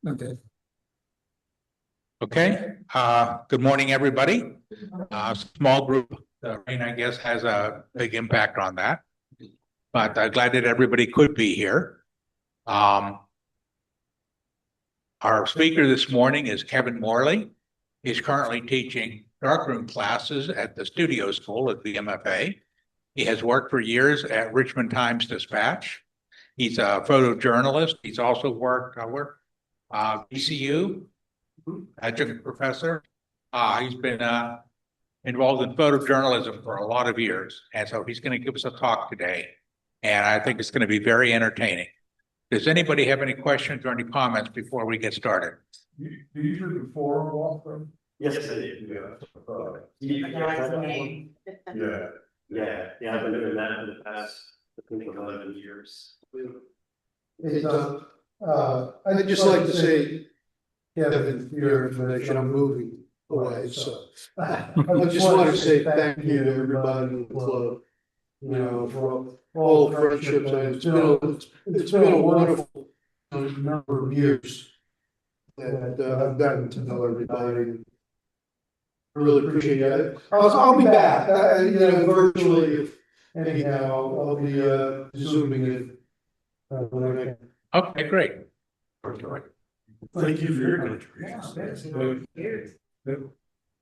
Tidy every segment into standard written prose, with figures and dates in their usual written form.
Okay. Okay. Good morning, everybody. Small group. Rain, I guess, has a big impact on that, but glad that everybody could be here. Our speaker this morning is Kevin Morley. He's currently teaching darkroom classes at the studio school at the MFA. He has worked for years at Richmond Times-Dispatch. He's a photojournalist. He's also worked VCU, adjunct professor. He's been involved in photojournalism for a lot of years, and so he's going to give us a talk today, and I think it's going to be very entertaining. Does anybody have any questions or any comments before we get started? Do you do the forum walkthrough? Yes, I do. Yeah. I've been doing that for the past, I think, 11 years. I'd just like to say, Kevin, for your information, I'm moving away, so I just want to say thank you to everybody in the club, for all the friendships. It's been a wonderful number of years that I've gotten to know everybody. I really appreciate it. I'll be back, virtually. Anyhow, I'll be zooming in. Okay, great. Thank you for your contributions.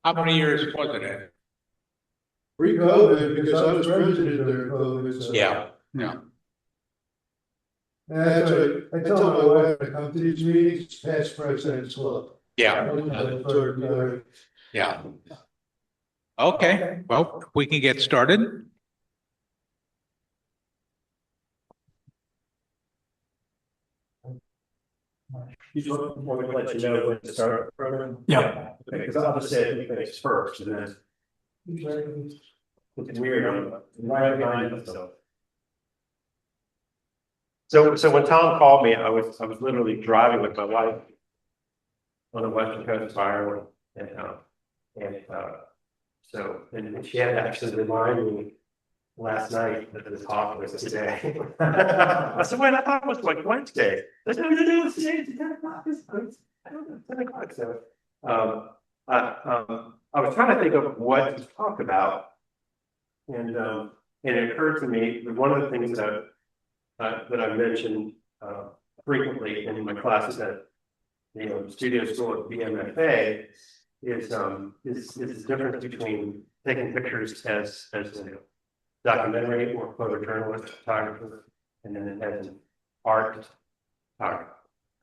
How many years was it in? Pre-COVID, because I was president during COVID. So. Yeah. That's right. I tell my wife to come to these meetings, past president's club. Yeah. Okay, well, we can get started. You just want me to let you know when to start the program? Yeah. Okay, because I'll just say a few things first, and then it's weird. I'm right behind you, so when Tom called me, I was literally driving with my wife on the western coast of Ireland, and she had to actually remind me last night that the talk was today. I said, wait, I thought it was like Wednesday. I said, no, it's today. It's 10 o'clock. It's 10 o'clock. So I was trying to think of what to talk about, and it occurred to me that one of the things that I mentioned frequently in my classes at studio school at BMFA is the difference between taking pictures as a documentary or photojournalist photographer, and then as an art photographer.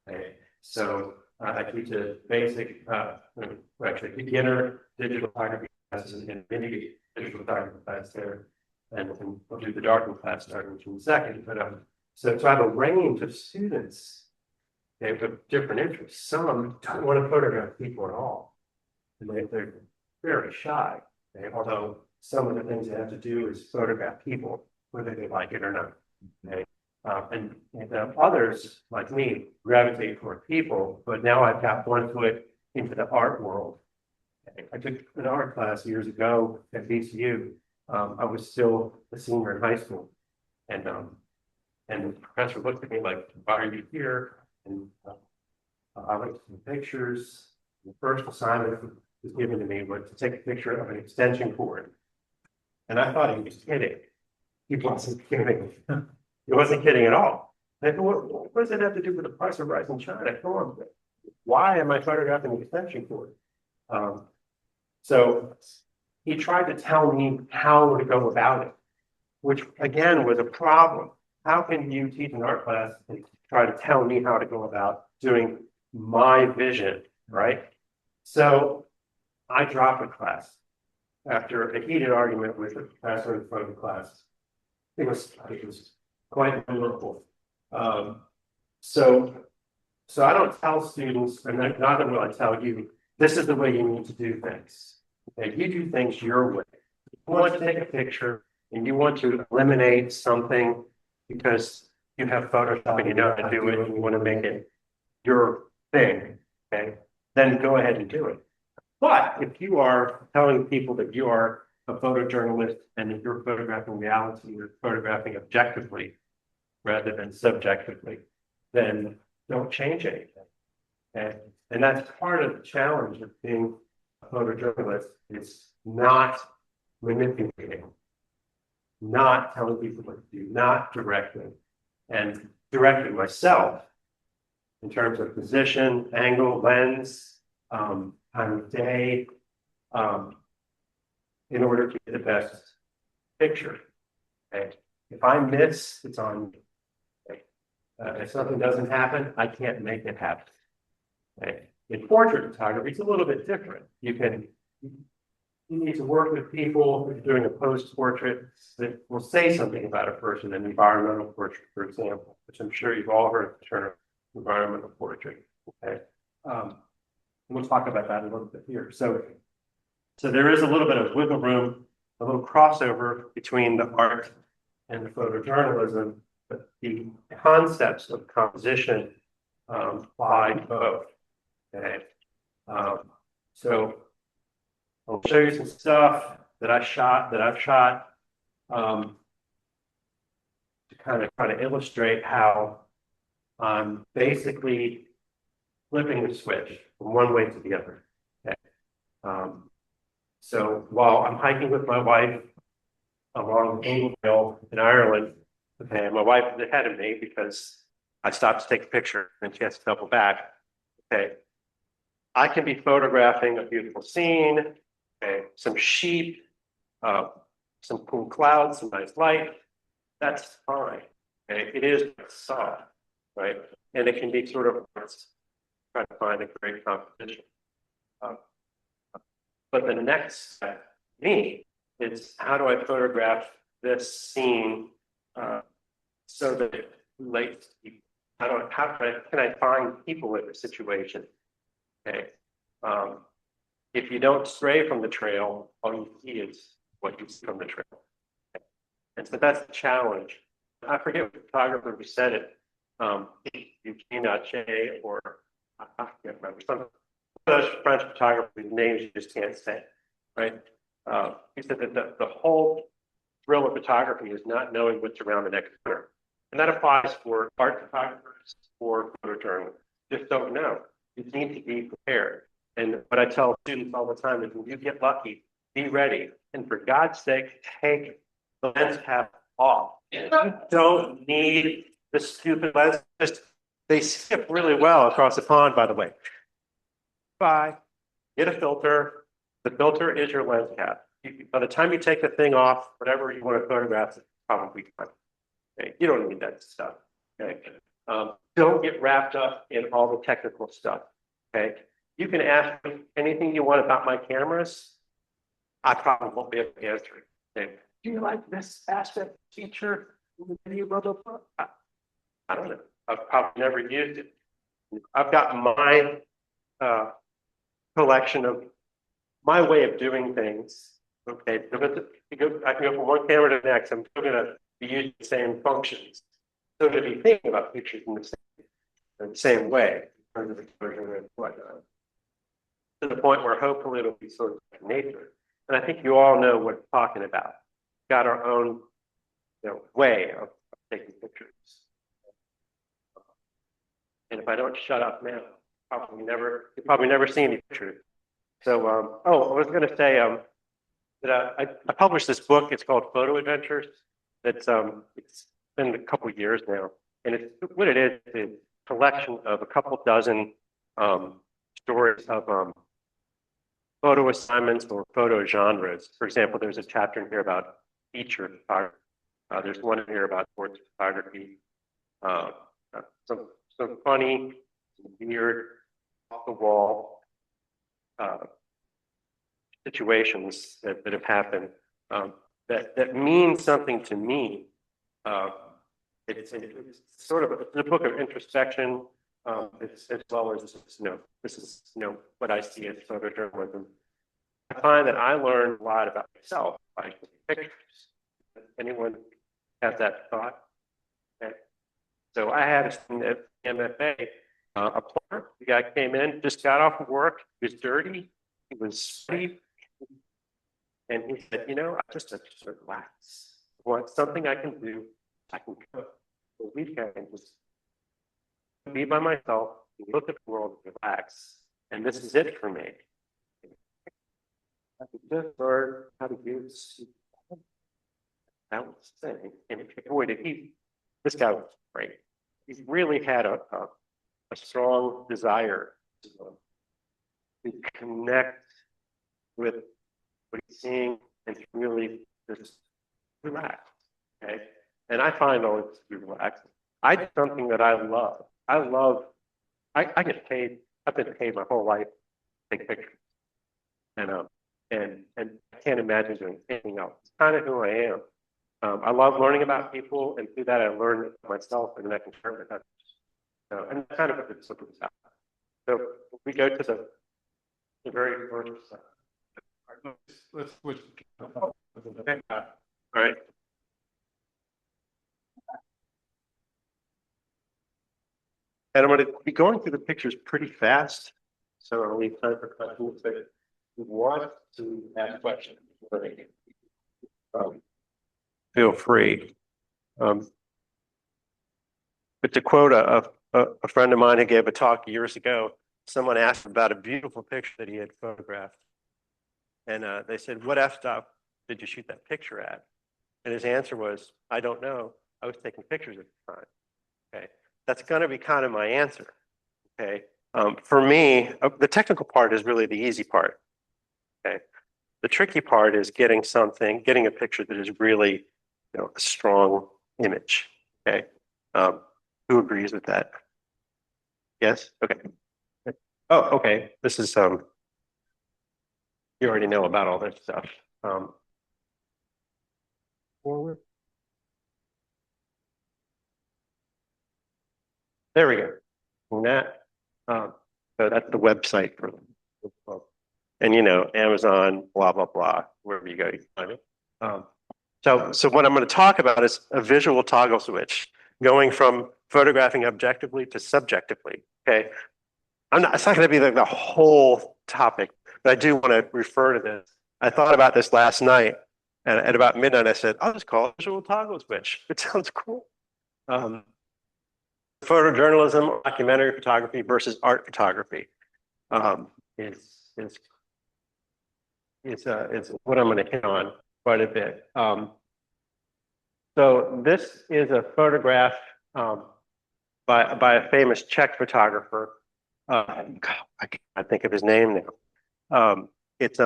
Okay, so I teach a basic, actually beginner digital photography classes and intermediate digital photography class there, and we'll do the darkroom class starting in June 2nd. But so I have a range of students, okay, with different interests. Some don't want to photograph people at all, and they're very shy. Okay? Although some of the things they have to do is photograph people, whether they like it or not. Okay? And others, like me, gravitate toward people, but now I've got one foot into the art world. Okay? I took an art class years ago at VCU. I was still a senior in high school, and the professor looked at me like, "Why are you here?" And I looked at some pictures. The first assignment was given to me was to take a picture of an extension cord. And I thought he was kidding. He wasn't kidding. He wasn't kidding at all. Like, what does it have to do with the price of rice in China? Come on. Why am I photographing an extension cord? So he tried to tell me how to go about it, which again was a problem. How can you teach an art class and try to tell me how to go about doing my vision, right? So I dropped a class after a heated argument with the professor in front of the class. It was quite memorable. So I don't tell students, and neither will I tell you, this is the way you need to do things. Okay, you do things your way. You want to take a picture and you want to eliminate something because you have Photoshop and you know how to do it and you want to make it your thing, okay? Then go ahead and do it. But if you are telling people that you are a photojournalist and that you're photographing reality, you're photographing objectively rather than subjectively, then don't change anything. And that's part of the challenge of being a photojournalist, is not manipulating, not telling people what to do, not directing, and directing myself in terms of position, angle, lens, time of day, in order to get the best picture. Okay. If I miss, it's on me. Okay. If something doesn't happen, I can't make it happen. Okay. In portrait photography, it's a little bit different. You need to work with people if you're doing a post-portrait that will say something about a person, an environmental portrait, for example, which I'm sure you've all heard the term environmental portrait. Okay. We'll talk about that a little bit here. So there is a little bit of wiggle room, a little crossover between the art and the photojournalism, but the concepts of composition apply both. Okay. So I'll show you some stuff that I've shot, to kind of try to illustrate how I'm basically flipping the switch from one way to the other. Okay. So while I'm hiking with my wife along Ingleville in Ireland, okay, my wife is ahead of me because I stopped to take a picture and she has to double back. Okay. I can be photographing a beautiful scene, okay, some sheep, some cool clouds, some nice light. That's fine. Okay. It is what I saw, right? And it can be sort of trying to find a great composition. But the next step for me is, how do I photograph this scene so that it relates to people? How can I find people in the situation? Okay. If you don't stray from the trail, all you see is what you see from the trail. Okay. And so that's the challenge. I forget what photographer who said it. You cannot say, or I can't remember, some those French photographers' names you just can't say, right? He said that the whole thrill of photography is not knowing what's around the next corner. And that applies for art photographers or photojournalists. Just don't know. You need to be prepared. And what I tell students all the time is, when you get lucky, be ready. And for God's sake, take the lens cap off. You don't need the stupid lens. They skip really well across the pond, by the way. Bye. Get a filter. The filter is your lens cap. By the time you take the thing off, whatever you want to photograph, it's probably fine. Okay. You don't need that stuff. Okay. Don't get wrapped up in all the technical stuff. Okay. You can ask me anything you want about my cameras. I probably won't be able to answer it. Okay. Do you like this aspect feature? I don't know. I've probably never used it. I've got my collection of my way of doing things. Okay, I can go from one camera to the next. I'm still going to be using the same functions. So to be thinking about pictures in the same way, in terms of exposure and whatnot, to the point where hopefully it'll be sort of like nature. And I think you all know what I'm talking about. We've got our own, way of taking pictures. And if I don't shut up now, you'll probably never see any pictures. So, I was going to say that I published this book. It's called Photo Adventures. It's been a couple of years now, and what it is a collection of a couple dozen stories of photo assignments or photo genres. For example, there's a chapter in here about feature photography. There's one in here about sports photography. Some funny, weird, off the wall situations that have happened that mean something to me. It's sort of a book of introspection, as well as this is what I see as photojournalism. I find that I learn a lot about myself by taking pictures. Anyone have that thought? Okay. So I had an MFA, a plumber. The guy came in, just got off of work. He was dirty. He was sweaty. And he said, I just have to relax. I want something I can do. I can go for a weekend and just be by myself You look at the world and relax, and this is it for me. I just learned how to use that was the thing. And boy, this guy was great. He really had a strong desire to connect with what he's seeing and to really just relax. Okay. And I find always to be relaxed. I do something that I love. I get paid, I've been paid my whole life to take pictures. And I can't imagine doing anything else. It's kind of who I am. I love learning about people, and through that I learn myself, and then I can share it with others. So, and that's kind of what it's about. So we go to the very first. Let's switch. Okay. All right. And I'm going to be going through the pictures pretty fast, so I'll leave time for questions. If you want to ask questions, feel free. But to quote a friend of mine who gave a talk years ago, someone asked about a beautiful picture that he had photographed. And they said, "What f-stop did you shoot that picture at?" And his answer was, "I don't know. I was taking pictures at the time." Okay. That's going to be kind of my answer. Okay. For me, the technical part is really the easy part. Okay. The tricky part is getting a picture that is really, a strong image. Okay. Who agrees with that? Yes. Okay. Oh, okay. This is you already know about all this stuff. Forward. There we go. And that, so that's the website for them. And Amazon, blah, blah, blah, wherever you go, you can find it. So what I'm going to talk about is a visual toggle switch, going from photographing objectively to subjectively. Okay. It's not going to be like the whole topic, but I do want to refer to this. I thought about this last night, and at about midnight, I said, I'll just call it visual toggle switch. It sounds cool. Photojournalism, or documentary photography versus art photography is what I'm going to hit on quite a bit. So this is a photograph by a famous Czech photographer. I can't think of his name now. It's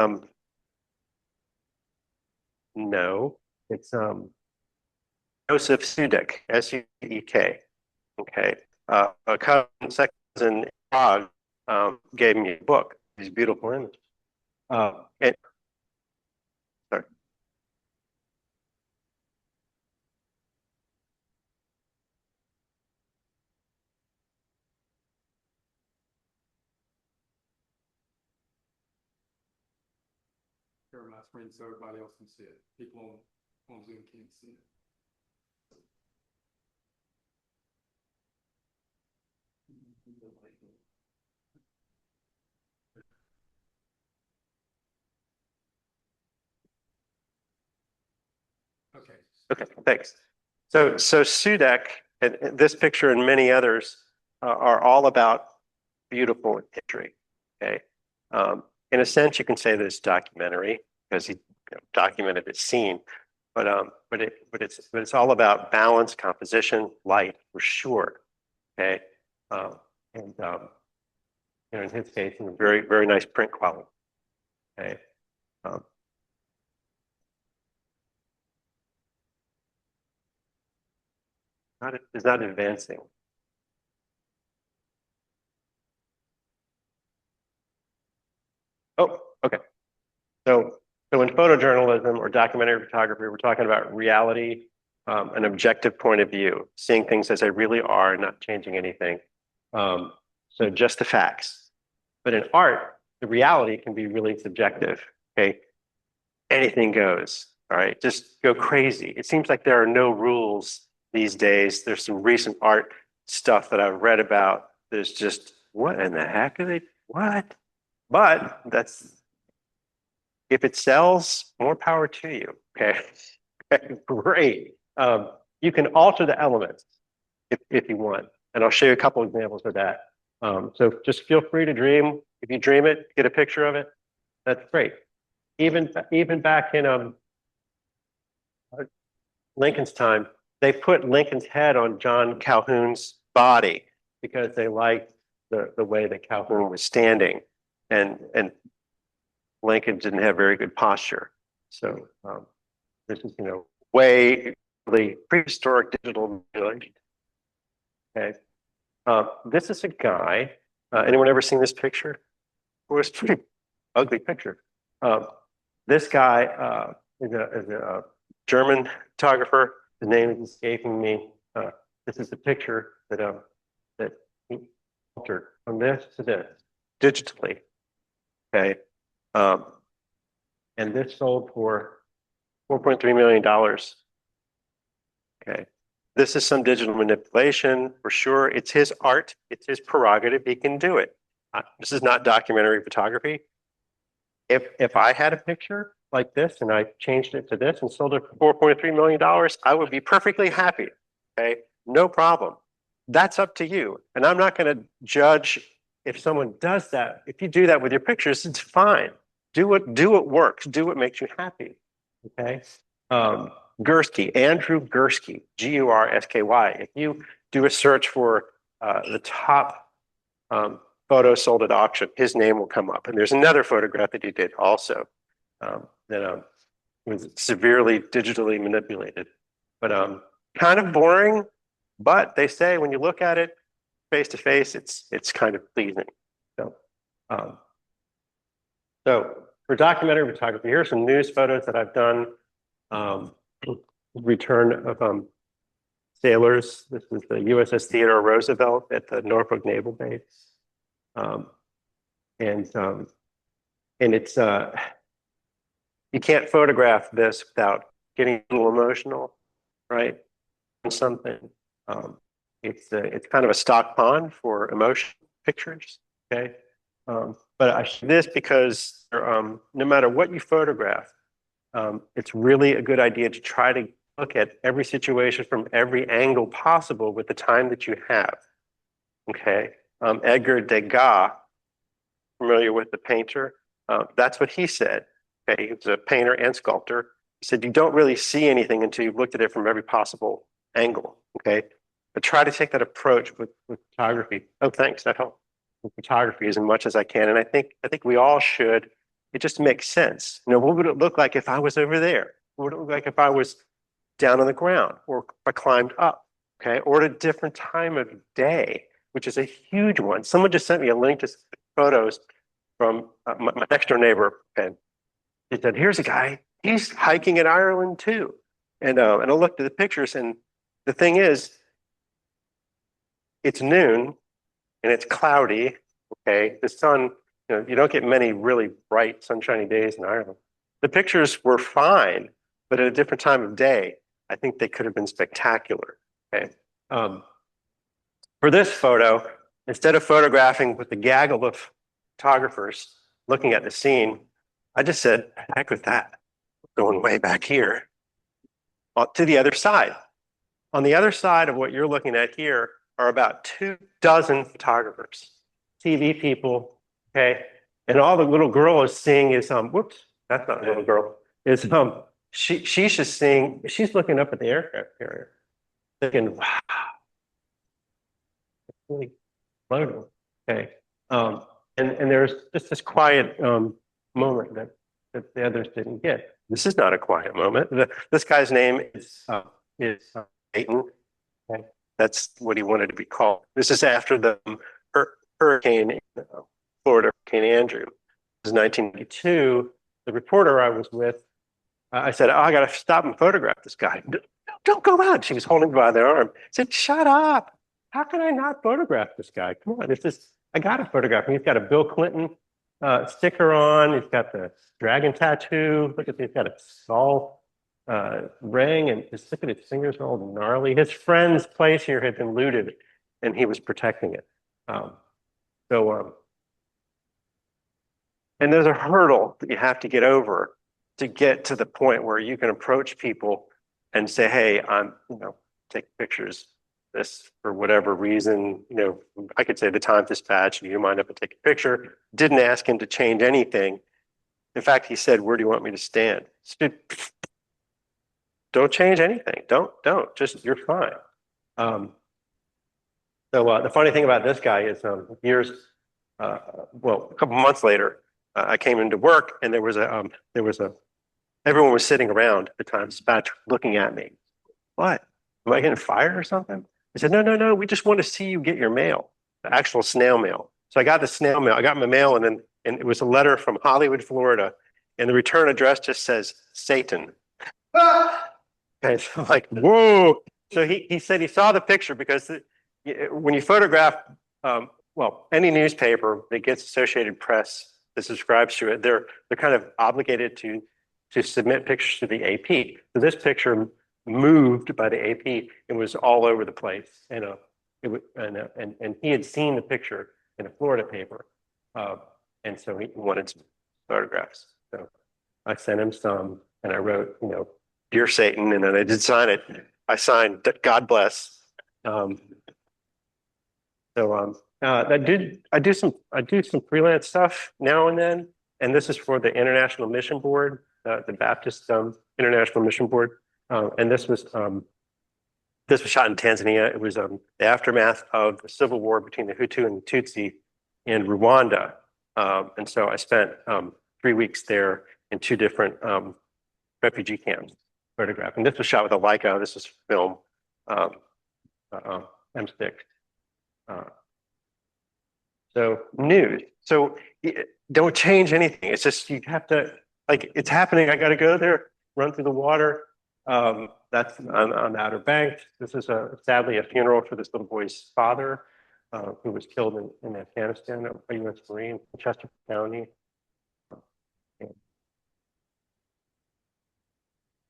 Joseph Sudek, S-U-D-E-K. Okay. A cousin in Prague gave me a book, these beautiful images. And sorry. Share my screen so everybody else can see it. People on Zoom can't see it. Okay. Okay, thanks. So Sudek, and this picture and many others are all about beautiful imagery. Okay. In a sense, you can say that it's documentary because he documented the scene, but it's all about balance, composition, light for sure. Okay. And in his case, very, very nice print quality. Okay. It's not advancing. Oh, okay. So in photojournalism or documentary photography, we're talking about reality, an objective point of view, seeing things as they really are, not changing anything. So just the facts. But in art, the reality can be really subjective. Okay. Anything goes. All right. Just go crazy. It seems like there are no rules these days. There's some recent art stuff that I've read about. There's just, what in the heck are they? What? But if it sells, more power to you. Okay. Great. You can alter the elements if you want. And I'll show you a couple examples of that. So just feel free to dream. If you dream it, get a picture of it. That's great. Even back in Lincoln's time, they put Lincoln's head on John Calhoun's body because they liked the way that Calhoun was standing, and Lincoln didn't have very good posture. So this is way really prehistoric digital manipulation. Okay, this is a guy. Anyone ever seen this picture? Well, it's a pretty ugly picture. This guy is a German photographer. The name is escaping me. This is the picture that he altered from this to this digitally. Okay, and this sold for $4.3 million. Okay, this is some digital manipulation for sure. It's his art. It's his prerogative. He can do it. This is not documentary photography. If I had a picture like this and I changed it to this and sold it for $4.3 million, I would be perfectly happy. Okay, no problem. That's up to you. And I'm not going to judge if someone does that. If you do that with your pictures, it's fine. Do what works. Do what makes you happy. Okay. Gursky, Andrew Gursky, Gursky. If you do a search for the top photo sold at auction, his name will come up. And there's another photograph that he did also that was severely digitally manipulated, but kind of boring. But they say when you look at it face to face, it's kind of pleasing. So, so for documentary photography, here are some news photos that I've done. Return of sailors. This is the USS Theodore Roosevelt at the Norfolk Naval Base. And it's you can't photograph this without getting a little emotional, right? Something. It's kind of a stock pond for emotion pictures. Okay, but I show this because no matter what you photograph, it's really a good idea to try to look at every situation from every angle possible with the time that you have. Okay, Edgar Degas, familiar with the painter? That's what he said. Okay, he was a painter and sculptor. He said you don't really see anything until you've looked at it from every possible angle. Okay, but try to take that approach with photography. Oh, thanks. That helped. With photography as much as I can, and I think we all should. It just makes sense. What would it look like if I was over there? What would it look like if I was down on the ground, or if I climbed up? Okay, or at a different time of day, which is a huge one. Someone just sent me a link to photos from my next door neighbor, and he said, "Here's a guy. He's hiking in Ireland too." And I looked at the pictures, and the thing is, it's noon and it's cloudy. Okay, the sun. You don't get many really bright, sunshiny days in Ireland. The pictures were fine, but at a different time of day, I think they could have been spectacular. Okay. For this photo, instead of photographing with the gaggle of photographers looking at the scene, I just said, heck with that. Going way back here to the other side. On the other side of what you're looking at here are about 24 photographers, TV people. Okay, and all the little girl is seeing is whoops, that's not a little girl. Is she's just seeing, she's looking up at the aircraft carrier, thinking, wow, it's really floating. Okay, and there's just this quiet moment that the others didn't get. This is not a quiet moment. This guy's name is Peyton. Okay, that's what he wanted to be called. This is after the hurricane. Florida, Hurricane Andrew. It was 1992. The reporter I was with, I said, "Oh, I got to stop and photograph this guy." Don't go out. She was holding me by the arm. I said, "Shut up. How can I not photograph this guy? Come on, I got to photograph him. He's got a Bill Clinton sticker on. He's got the dragon tattoo. Look at this. He's got a skull ring, and just look at his fingers all gnarly. His friend's place here had been looted, and he was protecting it. And there's a hurdle that you have to get over to get to the point where you can approach people and say, "Hey, take pictures this for whatever reason, I could say the Times-Dispatch, do you mind if I take a picture? Didn't ask him to change anything. In fact, he said, where do you want me to stand? I said, don't change anything. Don't, just, you're fine. So the funny thing about this guy is a couple months later, I came into work and there was everyone was sitting around the Times-Dispatch looking at me. What? Am I getting fired or something? I said, no. We just want to see you get your mail, the actual snail mail. So I got the snail mail. I got my mail and it was a letter from Hollywood, Florida. And the return address just says Satan. And so I'm like, whoa. So he said he saw the picture because when you photograph, any newspaper that gets Associated Press that subscribes to it, they're kind of obligated to submit pictures to the AP. So this picture moved by the AP and was all over the place. And he had seen the picture in a Florida paper, and so he wanted some photographs. So I sent him some, and I wrote, "Dear Satan," and then I did sign it. I signed "God bless." I do some freelance stuff now and then, and this is for the International Mission Board, the Baptist International Mission Board, and this was shot in Tanzania. It was the aftermath of the civil war between the Hutu and the Tutsi in Rwanda, and so I spent 3 weeks there in 2 different refugee camps photographing. This was shot with a Leica. This was film M6. So news. So don't change anything. It's just you have to, like, it's happening. I got to go there, run through the water. That's on the Outer Banks. This is sadly a funeral for this little boy's father, who was killed in Afghanistan, a U.S. Marine in Chester County.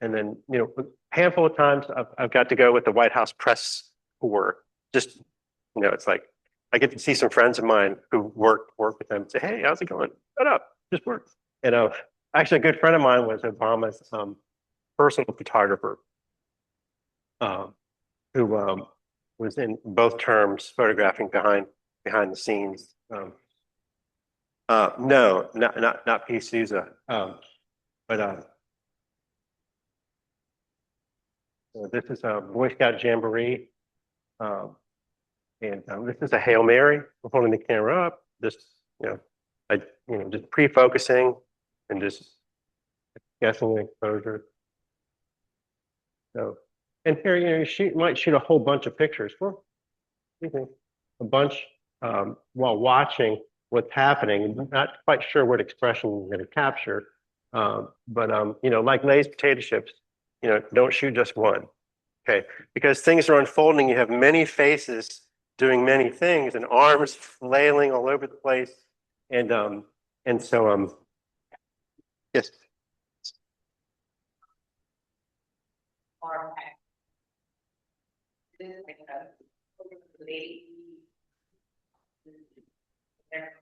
And then, a handful of times I've got to go with the White House press corps. Just, it's like I get to see some friends of mine who work with them and say, "Hey, how's it going? Shut up, just work." Actually, a good friend of mine was Obama's personal photographer, who was in both terms photographing behind the scenes. No, not P. Souza, but. This is a Boy Scout Jamboree, and this is a Hail Mary. I'm holding the camera up, just just pre-focusing and just guessing the exposure. So, and here you might shoot a whole bunch of pictures. Well, a bunch while watching what's happening. Not quite sure what expression you're going to capture, but like Lay's potato chips. Don't shoot just one, okay? Because things are unfolding. You have many faces doing many things, and arms flailing all over the place, and so yes.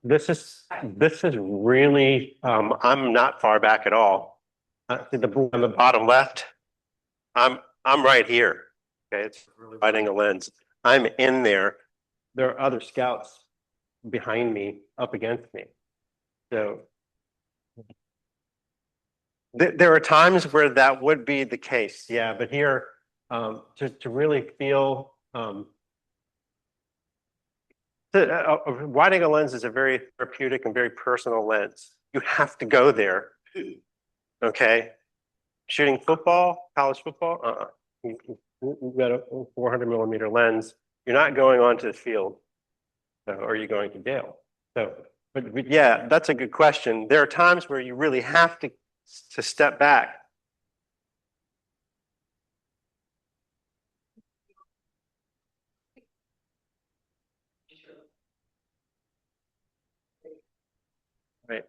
This is really I'm not far back at all. On the bottom left. I'm right here. Okay, it's really fighting a lens. I'm in there. There are other scouts behind me, up against me. So there are times where that would be the case, yeah. But here, to really feel, widening a lens is a very therapeutic and very personal lens. You have to go there. Okay. Shooting football, college football, you've got a 400 millimeter lens. You're not going onto the field, or you're going to jail. So, but yeah, that's a good question. There are times where you really have to step back. Right.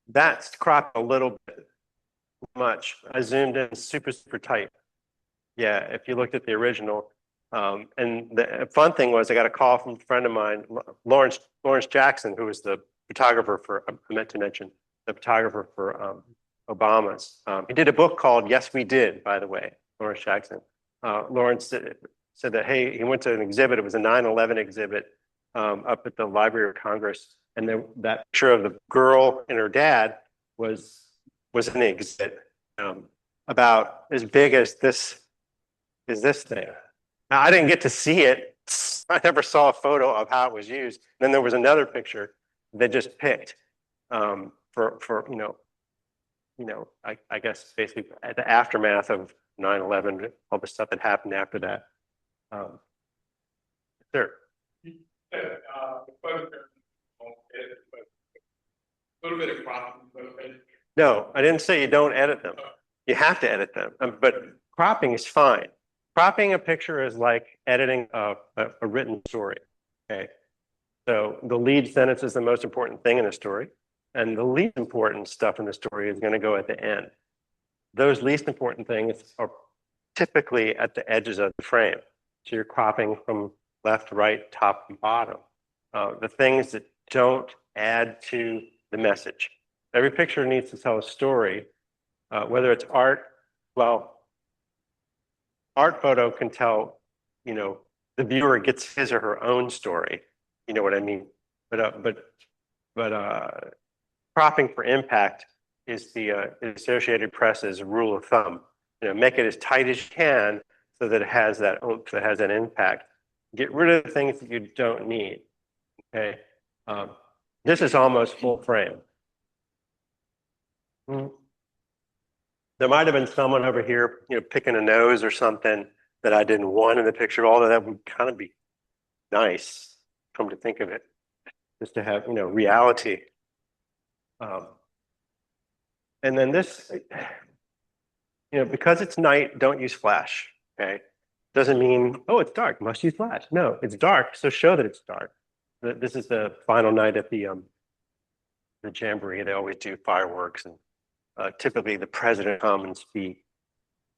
That's cropped a little bit much. I zoomed in super tight. Yeah, if you looked at the original. And the fun thing was I got a call from a friend of mine, Lawrence Jackson, who was the photographer for, I meant to mention, the photographer for Obama's. He did a book called Yes We Did, by the way, Lawrence Jackson. Lawrence said that, hey, he went to an exhibit, it was a 9/11 exhibit up at the Library of Congress. And then that picture of the girl and her dad was in the exhibit about as big as this thing. Now, I didn't get to see it. I never saw a photo of how it was used. Then there was another picture they just picked for I guess basically at the aftermath of 9/11, all the stuff that happened after that. Sure. A little bit of cropping, No, I didn't say you don't edit them. You have to edit them, but cropping is fine. Cropping a picture is like editing a written story. Okay, so the lead sentence is the most important thing in a story, and the least important stuff in the story is going to go at the end. Those least important things are typically at the edges of the frame. So you're cropping from left, right, top, and bottom. The things that don't add to the message. Every picture needs to tell a story, whether it's art. Well, art photo can tell, the viewer gets his or her own story. You know what I mean? But cropping for impact is the Associated Press's rule of thumb. Make it as tight as you can so that it has that oomph, that has an impact. Get rid of the things that you don't need. Okay, this is almost full frame. There might have been someone over here, picking a nose or something that I didn't want in the picture, although that would kind of be nice, come to think of it, just to have, reality. And then this, because it's night, don't use flash, okay? Doesn't mean, oh, it's dark, must use flash. No, it's dark, so show that it's dark. This is the final night at the Jamboree. They always do fireworks, and typically the president come and speak.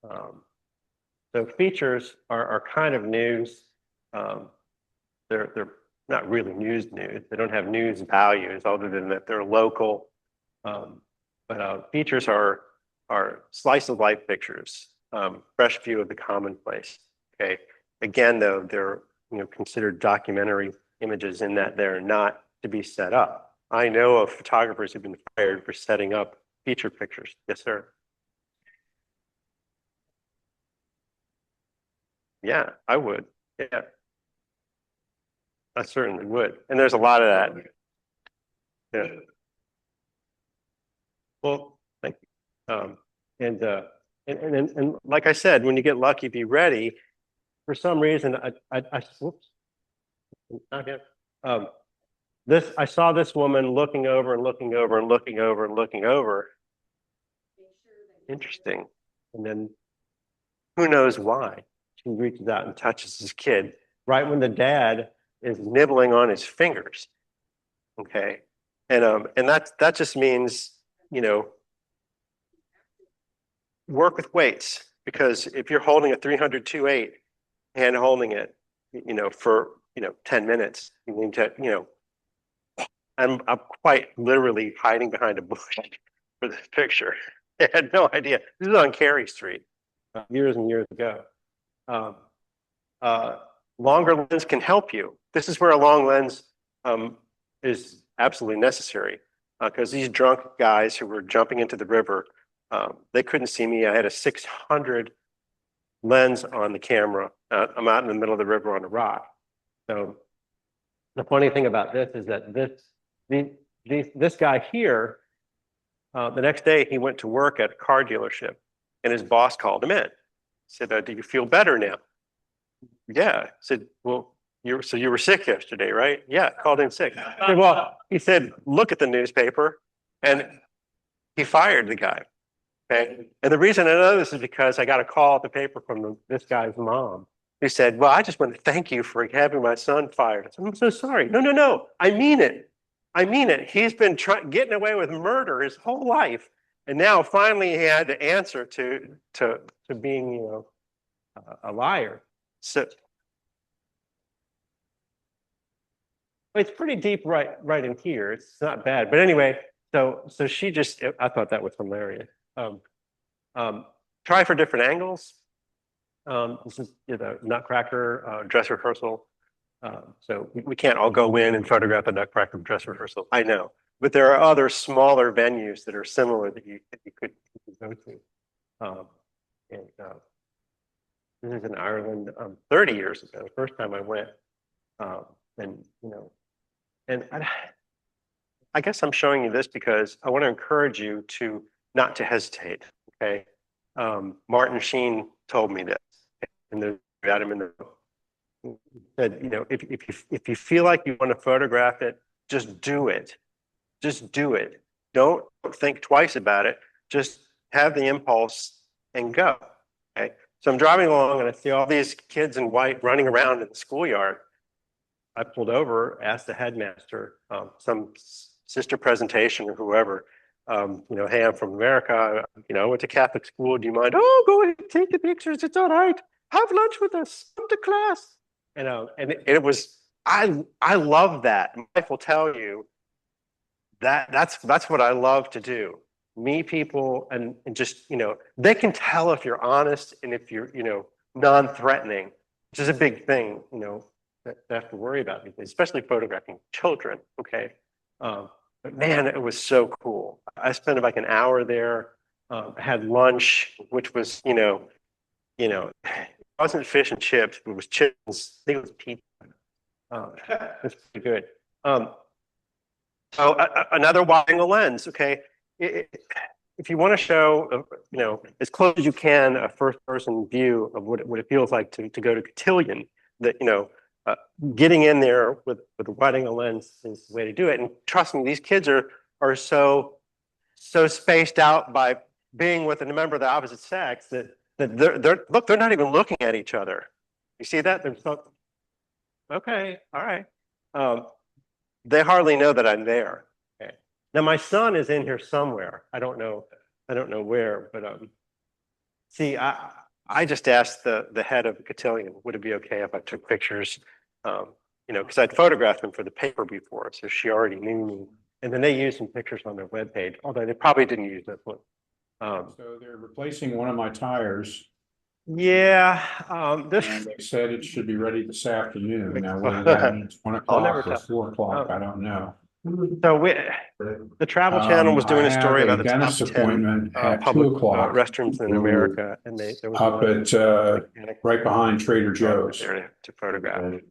So features are kind of news. They're not really news. They don't have news values other than that they're local. But features are slice of life pictures, fresh view of the commonplace. Okay. Again, though, they're considered documentary images in that they're not to be set up. I know of photographers who've been fired for setting up feature pictures. Yes, sir. Yeah, I would. Yeah, I certainly would. And there's a lot of that. Yeah. Well, thank you. And like I said, when you get lucky, be ready. For some reason, whoops. Not yet. I saw this woman looking over and looking over and looking over and looking over. Interesting. And then who knows why? She reaches out and touches his kid right when the dad is nibbling on his fingers. Okay. And that just means, work with weights, because if you're holding a 302.8 and holding it, for 10 minutes, you need to, I'm quite literally hiding behind a bush for this picture. I had no idea. This is on Carey Street years and years ago. Longer lens can help you. This is where a long lens is absolutely necessary, because these drunk guys who were jumping into the river, they couldn't see me. I had a 600 lens on the camera. I'm out in the middle of the river on a rock. So the funny thing about this is that this guy here, the next day he went to work at a car dealership, and his boss called him in. Said, "Do you feel better now?" Yeah. I said, "Well, you were sick yesterday, right?" Yeah, called in sick. I said, well, he said, "Look at the newspaper," and he fired the guy. Okay. And the reason I know this is because I got a call at the paper from this guy's mom, who said, "Well, I just want to thank you for having my son fired." I said, "I'm so sorry." No. I mean it. He's been getting away with murder his whole life. And now finally he had to answer to being, a liar. So it's pretty deep right in here. It's not bad. But anyway, So she just, I thought that was hilarious. Try for different angles. This is, Nutcracker dress rehearsal. So we can't all go in and photograph a Nutcracker dress rehearsal. I know, but there are other smaller venues that are similar that you could go to. And this is in Ireland 30 years ago, the first time I went. And and I guess I'm showing you this because I want to encourage you to not to hesitate. Okay. Martin Sheen told me this, and there's about him in the book. He said, if you feel like you want to photograph it, just do it. Just do it. Don't think twice about it. Just have the impulse and go. Okay. So I'm driving along and I see all these kids in white running around in the schoolyard. I pulled over, asked the headmaster, some sister presentation or whoever, hey, I'm from America, I went to Catholic school. Do you mind? Oh, go ahead, take the pictures. It's all right. Have lunch with us. Come to class. And it was, I love that. My wife will tell you that's what I love to do. Meet people and just, they can tell if you're honest and if you're, non-threatening, which is a big thing, that they have to worry about these days, especially photographing children. Okay. But man, it was so cool. I spent like an hour there, had lunch, which was, it wasn't fish and chips, it was chips. I think it was pizza. It was pretty good. So another wide angle lens. Okay. If you want to show, as close as you can, a first person view of what it feels like to go to cotillion, that, getting in there with a wide angle lens is the way to do it. And trust me, these kids are so spaced out by being with a member of the opposite sex that they're not even looking at each other. You see that? They're so, okay, all right. They hardly know that I'm there. Okay. Now my son is in here somewhere. I don't know where, but see, I just asked the head of the cotillion, would it be okay if I took pictures? Because I'd photographed them for the paper before, so she already knew me. And then they used some pictures on their webpage, although they probably didn't use this one. So they're replacing one of my tires, Yeah, and they said it should be ready this afternoon. Now, whether that means 1 o'clock or 4 o'clock, I don't know. So the Travel Channel was doing a story about the top dentist 10 appointment at 2 public o'clock restrooms in America, and there was up at right behind Trader Joe's. there to photograph.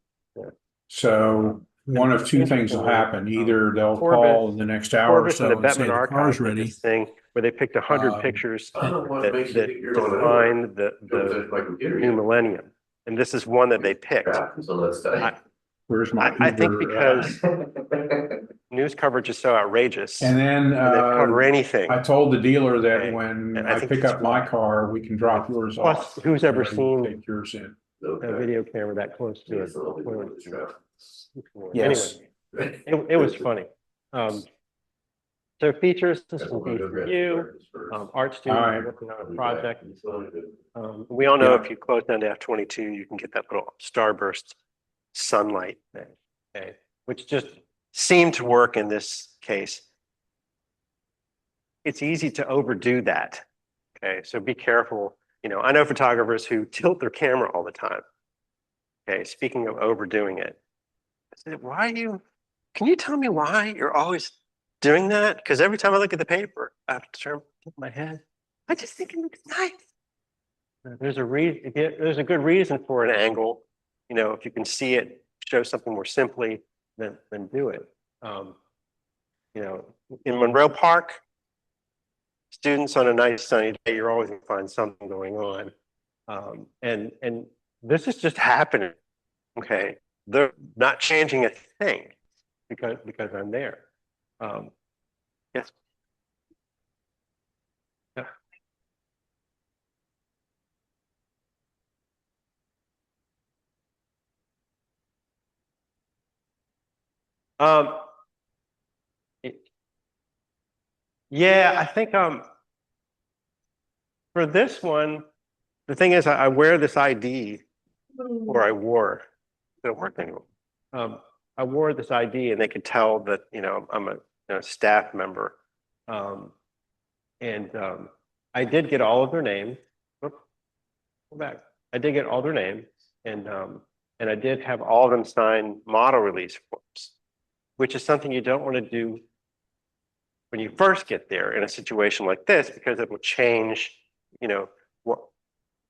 So one of two things will happen: either they'll call in the next hour or so and say the car's ready, thing where they picked 100 pictures that define the new millennium, and this is one that they picked. where's my I think Uber, because news coverage is so outrageous, and then they cover anything. I told the dealer that Okay. when And I I think pick that's up my car, we can drop yours Plus, off. who's ever and seen take yours in? a video camera that close to it? Yes. Anyway, it was funny. So features, this will be for you, art student working on a project. We all know if you close down to F22, you can get that little starburst sunlight thing, okay, which just seemed to work in this case. It's easy to overdo that, okay, so be careful. I know photographers who tilt their camera all the time. Okay, speaking of overdoing it, I said, can you tell me why you're always doing that? Because every time I look at the paper, I have to turn my head. I just think it looks nice. There's a good reason for an angle. If you can see it, show something more simply, then do it. In Monroe Park, students on a nice sunny day, you're always going to find something going on. And this is just happening. Okay. They're not changing a thing because I'm there. Yes. Yeah. Yeah, I think for this one, the thing is I wear this ID, or I wore, it don't work anymore. I wore this ID and they could tell that I'm a staff member. I did get all of their names. Go back. I did get all their names, and I did have all of them sign model release forms, which is something you don't want to do when you first get there in a situation like this, because it will change, you know, what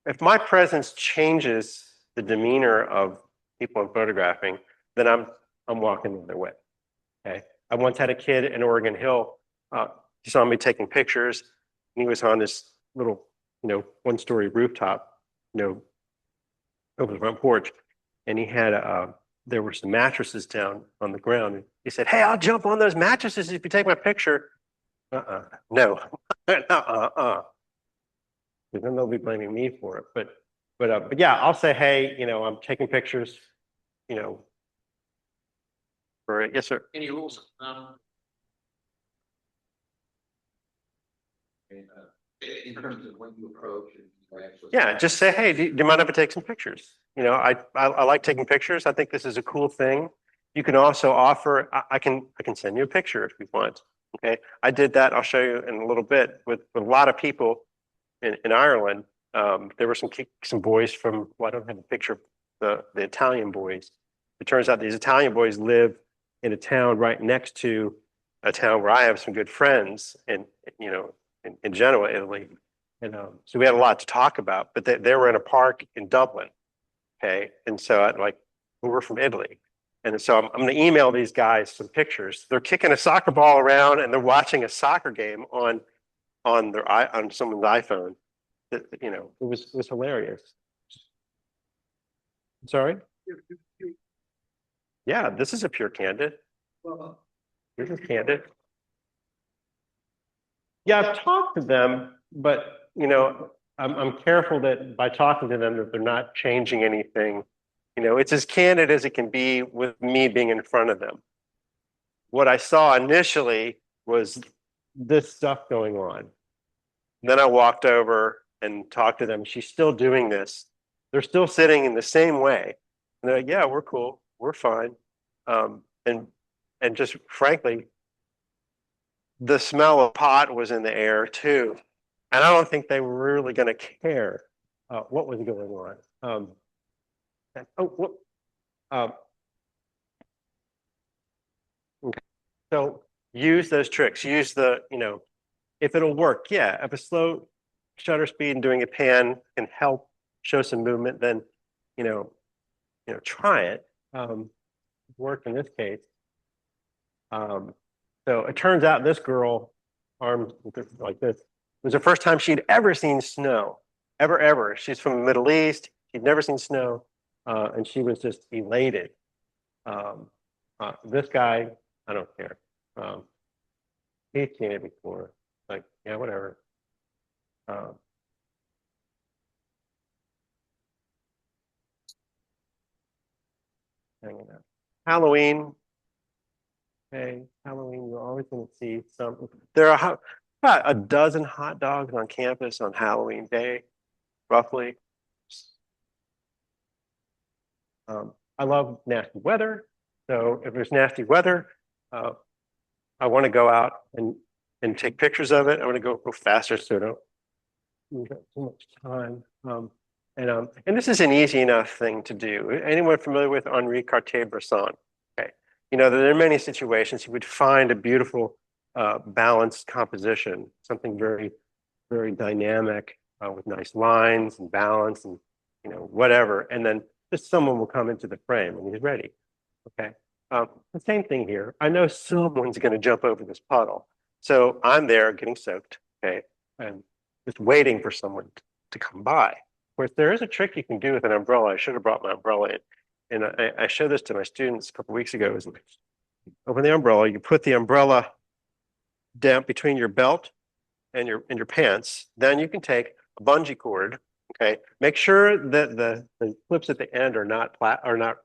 if my presence changes the demeanor of people I'm photographing, then I'm walking the other way. Okay. I once had a kid in Oregon Hill. He saw me taking pictures, and he was on this little, one-story rooftop, over the front porch, and he had there were some mattresses down on the ground. He said, "Hey, I'll jump on those mattresses if you take my picture." No, because then they'll be blaming me for it. But yeah, I'll say, "Hey, I'm taking pictures." For it. Yes, sir. Any rules? In terms of when you approach and Yeah, just say, "Hey, do you mind if I take some pictures?" I like taking pictures. I think this is a cool thing. You can also offer. I can send you a picture if you want. Okay, I did that. I'll show you in a little bit with a lot of people in Ireland. There were some boys from. Well, I don't have a picture of the Italian boys. It turns out these Italian boys live in a town right next to a town where I have some good friends in Genoa, Italy. And so we had a lot to talk about, but they were in a park in Dublin. Okay. And so we're from Italy. And so I'm going to email these guys some pictures. They're kicking a soccer ball around and they're watching a soccer game on someone's iPhone. It was hilarious. Sorry? Yeah, this is a pure candid. This is candid. Yeah, I've talked to them, but I'm careful that by talking to them that they're not changing anything. It's as candid as it can be with me being in front of them. What I saw initially was this stuff going on. Then I walked over and talked to them. She's still doing this. They're still sitting in the same way. And they're like, "Yeah, we're cool. We're fine." And just frankly, the smell of pot was in the air too. And I don't think they were really going to care what was going on. Okay. So use those tricks. Use if it'll work, yeah. If a slow shutter speed and doing a pan can help show some movement, then try it. Worked in this case. So it turns out this girl, armed like this, was the first time she'd ever seen snow, ever. She's from the Middle East. She'd never seen snow, and she was just elated. This guy, I don't care. He's seen it before. Like, yeah, whatever. Hanging out. Halloween. Hey, Halloween, you're always going to see some. There are about a dozen hot dogs on campus on Halloween Day, roughly. I love nasty weather. So if there's nasty weather, I want to go out and take pictures of it. I want to go faster so I don't use up too much time. And this is an easy enough thing to do. Anyone familiar with Henri Cartier-Bresson? Okay. There are many situations you would find a beautiful balanced composition, something very, very dynamic with nice lines and balance and whatever. And then just someone will come into the frame and he's ready. Okay. The same thing here. I know someone's going to jump over this puddle. So I'm there getting soaked. Okay. And just waiting for someone to come by. Of course, there is a trick you can do with an umbrella. I should have brought my umbrella in. And I showed this to my students a couple of weeks ago. Is open the umbrella, you put the umbrella down between your belt and your pants. Then you can take a bungee cord. Okay, make sure that the clips at the end are not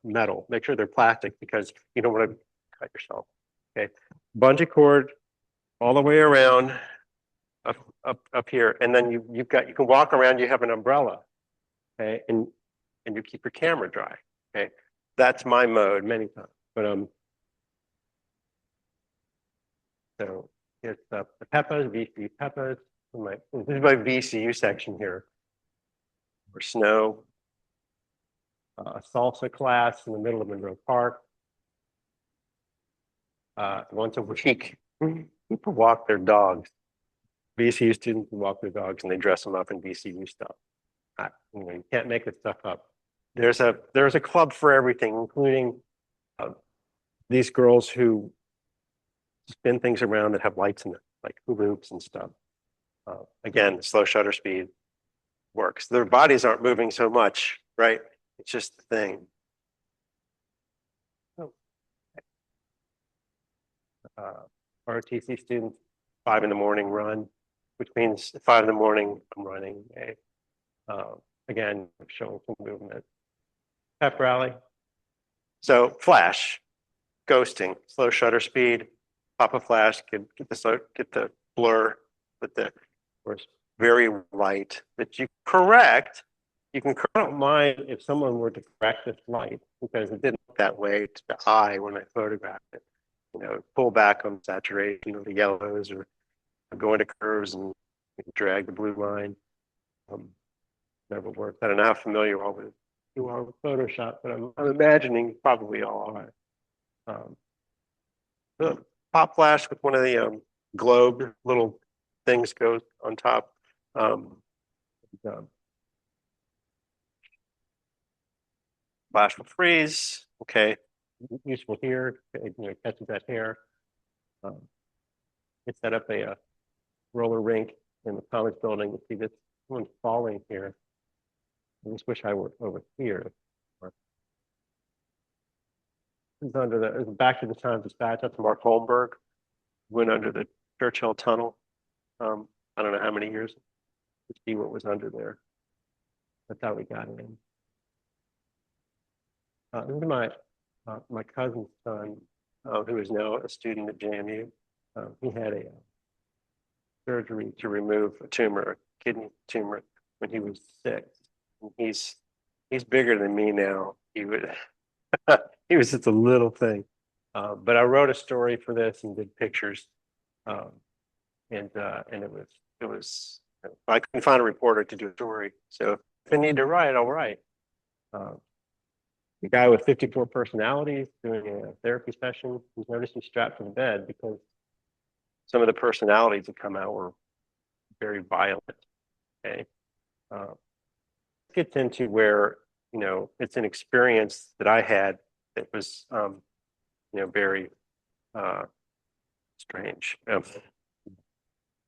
metal. Make sure they're plastic because you don't want to cut yourself. Okay, bungee cord all the way around up here, and then you can walk around. You have an umbrella. Okay, and you keep your camera dry. Okay, that's my mode many times. But so It's the Peppas, VC Peppas. This is my VCU section here. For snow. A salsa class in the middle of Monroe Park. Once a week, people walk their dogs. VCU students walk their dogs and they dress them up in VCU stuff. You can't make this stuff up. There's a club for everything, including these girls who spin things around that have lights in it, like hula hoops and stuff. Again, slow shutter speed works. Their bodies aren't moving so much, right? It's just the thing. ROTC students, 5 in the morning run, which means 5 in the morning I'm running again, showing some movement. Pep rally. So flash, ghosting, slow shutter speed, pop a flash, get the blur with the course, very light that you correct. You can don't mind if someone were to correct this light because it didn't look that way to the eye when I photographed it. Pull back on saturation of the yellows or go into curves and drag the blue line. Never worked. I don't know how familiar you are with Photoshop, but I'm imagining probably all are. The pop flash with one of the globe little things goes on top. Flash will freeze. Okay, useful here. Catches that hair. It set up a roller rink in the college building. You see this someone's falling here. I just wish I were over here. It's under the back to the Times Dispatch. That's Mark Holmberg. Went under the Churchill Tunnel. I don't know how many years to see what was under there. That's how we got in. This is my cousin's son, who is now a student at JMU. He had a surgery to remove a tumor, a kidney tumor, when he was 6. And he's bigger than me now. He was just a little thing. But I wrote a story for this and did pictures, and it was I couldn't find a reporter to do a story, so if I need to write, I'll write. The guy with 54 personalities doing a therapy session, he's noticed he's strapped to the bed because some of the personalities that come out were very violent. Okay, gets into where it's an experience that I had that was very strange.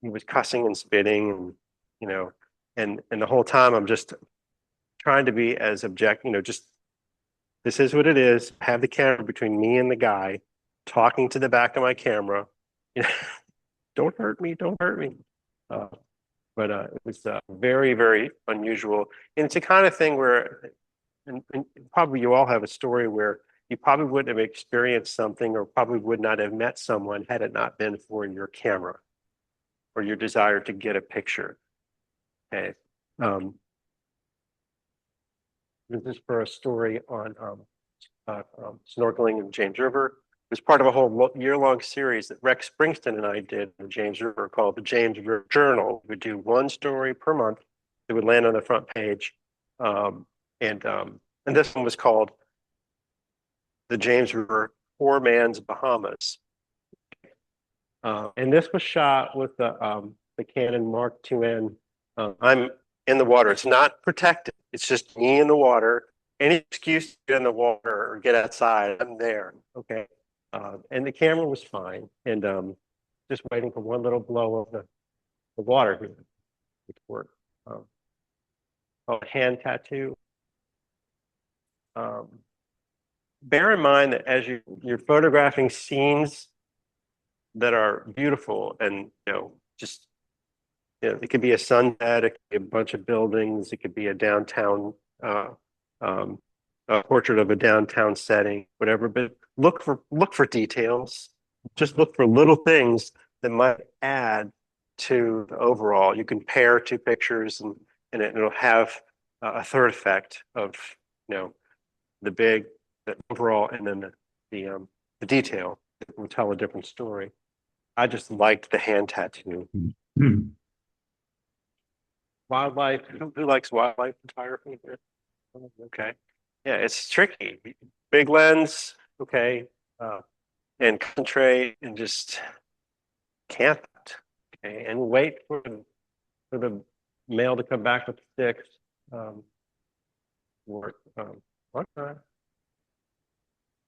He was cussing and spitting, and the whole time I'm just trying to be as objective, just this is what it is. Have the camera between me and the guy, talking to the back of my camera. Don't hurt me, don't hurt me. But it was very, very unusual. And it's a kind of thing where, and probably you all have a story where you probably wouldn't have experienced something or probably would not have met someone had it not been for your camera or your desire to get a picture. Okay. This is for a story on snorkeling in the James River. It was part of a whole year-long series that Rex Springston and I did in the James River called the James River Journal. We would do one story per month that would land on the front page. And this one was called the James River Poor Man's Bahamas. And this was shot with the Canon Mark IIN. I'm in the water. It's not protected. It's just me in the water. Any excuse to get in the water or get outside, I'm there. Okay. And the camera was fine. And just waiting for one little blow of the water here, which worked. A hand tattoo. Bear in mind that as you're photographing scenes that are beautiful and just it could be a sunset, it could be a bunch of buildings, it could be a downtown a portrait of a downtown setting, whatever. But look for details. Just look for little things that might add to the overall. You can pair 2 pictures and it'll have a third effect of the overall and then the detail that will tell a different story. I just liked the hand tattoo. Wildlife, who likes wildlife photography? Okay. Yeah, it's tricky. Big lens, okay, and concentrate and just camp it, okay, and wait for the male to come back with the sticks. Or what?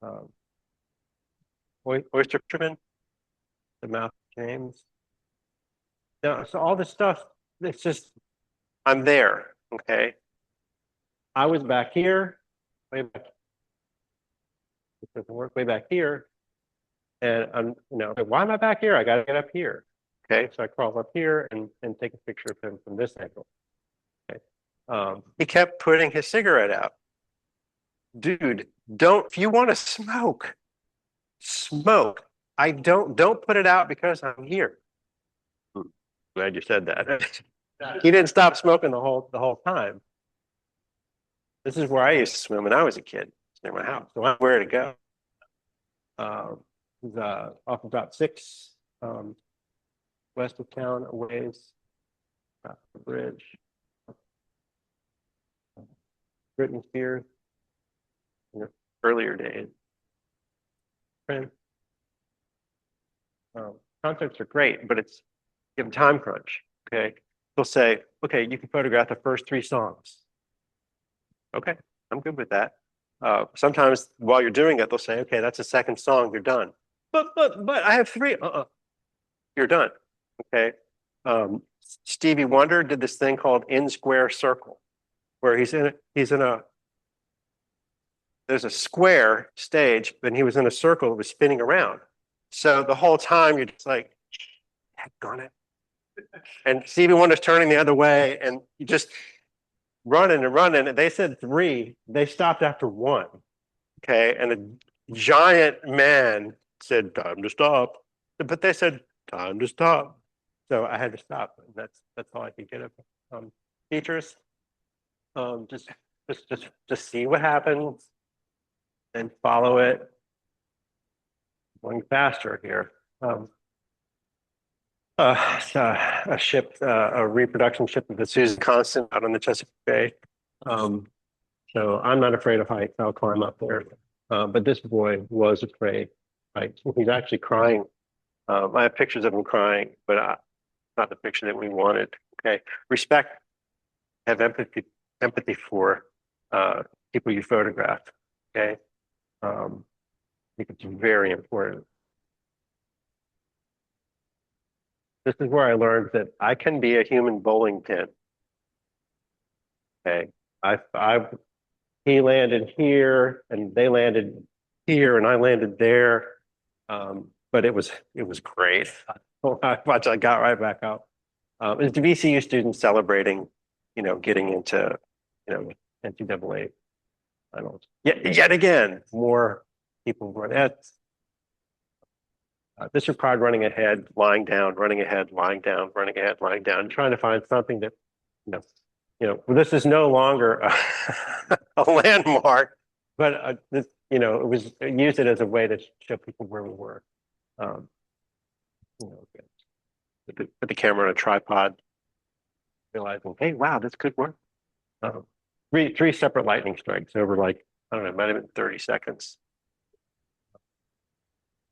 Um, oyster fisherman, the mouth of James. Yeah, so all this stuff, it's just I'm there, okay. I was back here, way back. It doesn't work way back here. And I'm, why am I back here? I got to get up here. Okay, so I crawl up here and take a picture of him from this angle. Okay, he kept putting his cigarette out. Dude, if you want to smoke, smoke. Don't put it out because I'm here. Glad you said that. He didn't stop smoking the whole time. This is where I used to swim when I was a kid. It's near my house, so I know where to go. He's off of Route 6, west of town, a ways, the bridge. Britney Spears, in the earlier days. Concerts are great, but it's give them time crunch. Okay, they'll say, okay, you can photograph the first 3 songs. Okay, I'm good with that. Sometimes while you're doing it, they'll say, okay, that's the second song, you're done. But I have 3. You're done. Okay. Stevie Wonder did this thing called In Square Circle, where there's a square stage, but he was in a circle that was spinning around. So the whole time you're just like, heck it. And Stevie Wonder's turning the other way, and you just running and running. And they said 3. They stopped after 1. Okay. And a giant man said, time to stop. But they said, time to stop. So I had to stop. And that's all I could get of features. Just see what happens and follow it. Going faster here. A ship, a reproduction ship of the Susan Constant out on the Chesapeake Bay. So I'm not afraid of heights. I'll climb up there. But this boy was afraid. Right? He's actually crying. I have pictures of him crying, but not the picture that we wanted. Okay, respect, have empathy for people you photograph. Okay, I think it's very important. This is where I learned that I can be a human bowling pin. Okay, he landed here, and they landed here, and I landed there. But it was great. Watch, I got right back up. It's the VCU students celebrating, getting into, NCAA finals. Yet again, more people were at. This required running ahead, lying down, running ahead, lying down, running ahead, lying down, trying to find something that, this is no longer a landmark, but it was used it as a way to show people where we were. Put the camera on a tripod, realizing, hey, wow, this could work. Three separate lightning strikes over I don't know, it might have been 30 seconds.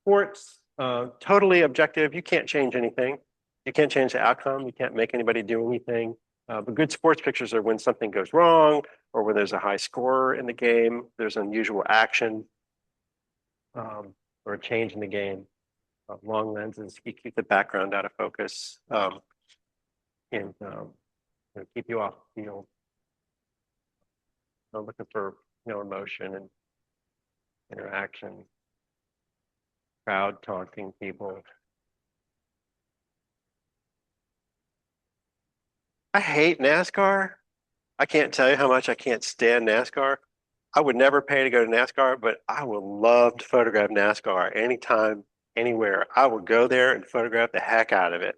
Sports, totally objective. You can't change anything. You can't change the outcome. You can't make anybody do anything. But good sports pictures are when something goes wrong or when there's a high score in the game, there's unusual action or a change in the game. Long lenses, you keep the background out of focus and keep you off the field. I'm looking for emotion and interaction, crowd taunting people. I hate NASCAR. I can't tell you how much I can't stand NASCAR. I would never pay to go to NASCAR, but I would love to photograph NASCAR anytime, anywhere. I would go there and photograph the heck out of it.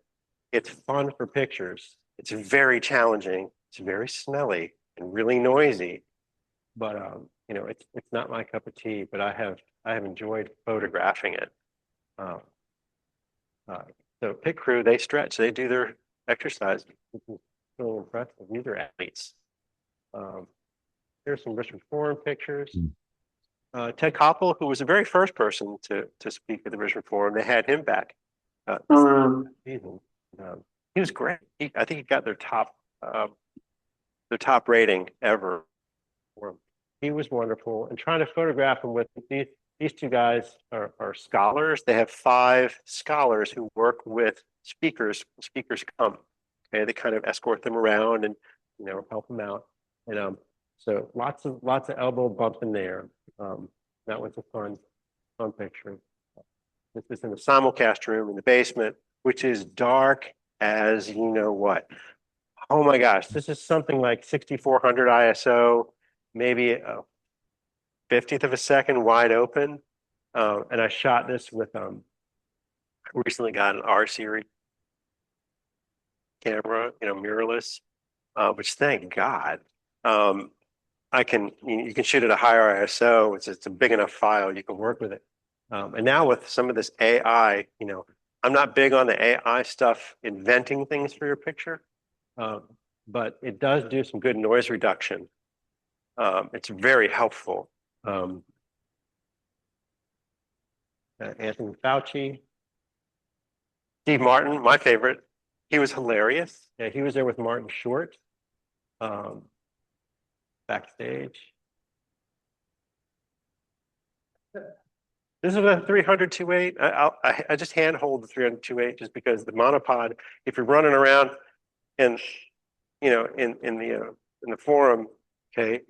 It's fun for pictures. It's very challenging. It's very smelly and really noisy, but it's not my cup of tea. But I have enjoyed photographing it. So pit crew, they stretch, they do their exercise. It's really impressive. These are athletes. Here's some Richmond Forum pictures. Ted Koppel, who was the very first person to speak at the Richmond Forum, they had him back. Season. He was great. I think he got their top rating ever. He was wonderful, and trying to photograph him with these two guys are scholars. They have 5 scholars who work with speakers. Speakers come, okay, they kind of escort them around and help them out. And so lots of elbow bumping there. That was a fun picture. This is in the simulcast room in the basement, which is dark as you know what. Oh my gosh, this is something like 6400 ISO, maybe a 50th of a second wide open. And I shot this with recently got an R series camera, mirrorless, which thank God. You can shoot at a higher ISO. It's a big enough file, you can work with it. And now with some of this AI, I'm not big on the AI stuff, inventing things for your picture, but it does do some good noise reduction. It's very helpful. Anthony Fauci, Steve Martin, my favorite. He was hilarious. Yeah, he was there with Martin Short, backstage. This is a 300-2.8. I just handhold the 300-2.8 just because the monopod, if you're running around in the forum, okay,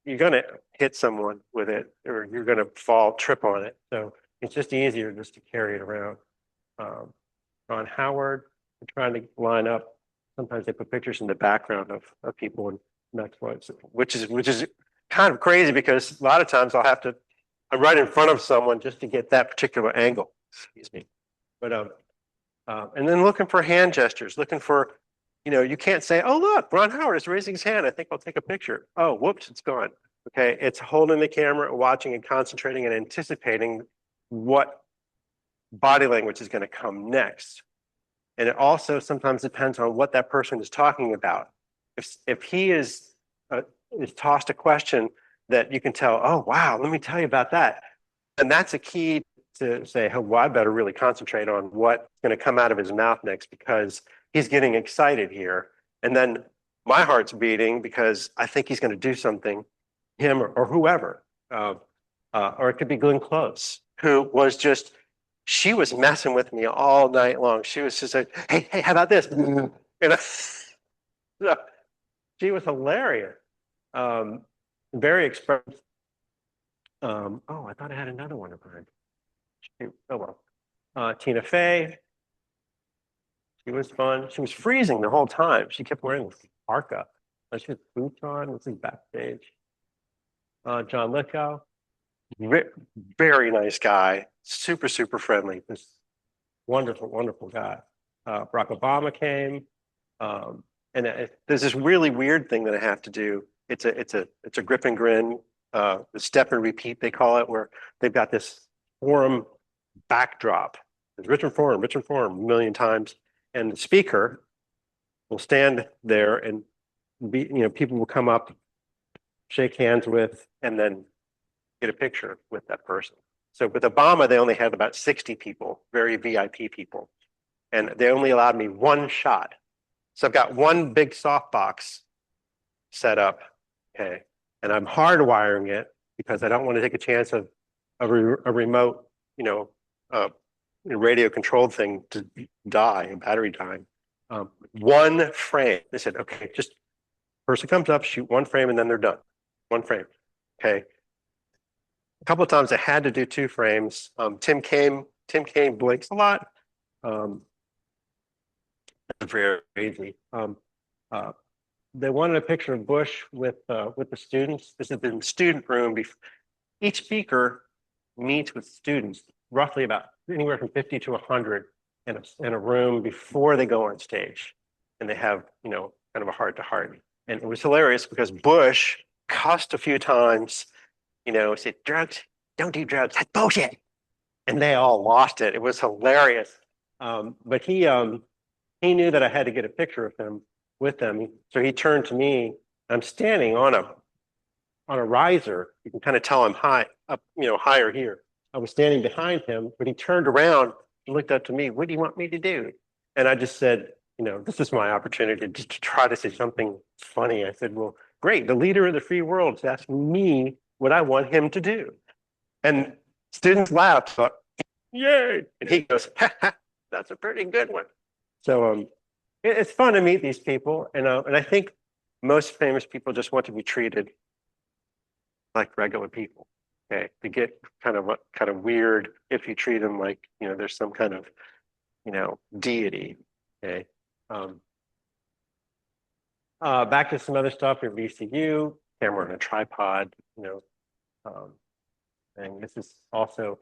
you're gonna hit someone with it, or you're gonna trip on it. So it's just easier just to carry it around. Ron Howard, we're trying to line up. Sometimes they put pictures in the background of people, and that's what, which is kind of crazy because a lot of times I'm right in front of someone just to get that particular angle. Excuse me. But and then looking for hand gestures, looking for, you can't say, oh look, Ron Howard is raising his hand, I think I'll take a picture. Oh, whoops, it's gone. Okay, it's holding the camera, watching and concentrating and anticipating what body language is going to come next. And it also sometimes depends on what that person is talking about. If he is tossed a question that you can tell, oh wow, let me tell you about that, and that's a key to say, oh, well, I better really concentrate on what's going to come out of his mouth next because he's getting excited here. And then my heart's beating because I think he's going to do something, him or whoever. Or it could be Glenn Close, who was she was messing with me all night long. She was just like, hey, how about this? So she was hilarious. Very expressive. Oh, I thought I had another one of mine. Oh well. Tina Fey. She was fun. She was freezing the whole time. She kept wearing a parka. She had boots on. This is backstage. John Lithgow. Very nice guy. Super, super friendly. This wonderful, wonderful guy. Barack Obama came. And there's this really weird thing that I have to do. It's a grip and grin, the step and repeat they call it, where they've got this forum backdrop. There's Richmond Forum a million times, and the speaker will stand there and people will come up, shake hands with, and then get a picture with that person. So with Obama, they only had about 60 people, very VIP people, and they only allowed me one shot. So I've got one big softbox set up, okay, and I'm hardwiring it because I don't want to take a chance of a remote, radio controlled thing to die, a battery dying. One frame. They said, okay, just person comes up, shoot one frame, and then they're done. One frame, okay. A couple of times I had to do 2 frames. Tim Kaine blinks a lot. Very easy. They wanted a picture of Bush with the students. This is the student room. Each speaker meets with students, roughly about anywhere from 50 to 100 in a room before they go on stage, and they have kind of a heart to heart. And it was hilarious because Bush cussed a few times. Said drugs, don't do drugs. That's bullshit. and they all lost it. It was hilarious. But he knew that I had to get a picture of him with them. So he turned to me. I'm standing on a riser. You can kind of tell I'm high up, higher here. I was standing behind him, but he turned around and looked up to me. What do you want me to do? And I just said, this is my opportunity to try to say something funny. I said, well, great. The leader of the free world is asking me what I want him to do. And students laughed, thought, yay. And he goes, ha, ha, that's a pretty good one. So it's fun to meet these people. And I think most famous people just want to be treated like regular people. Okay. They get kind of weird if you treat them like, there's some kind of, deity. Okay. Back to some other stuff in VCU, camera on a tripod, and this is also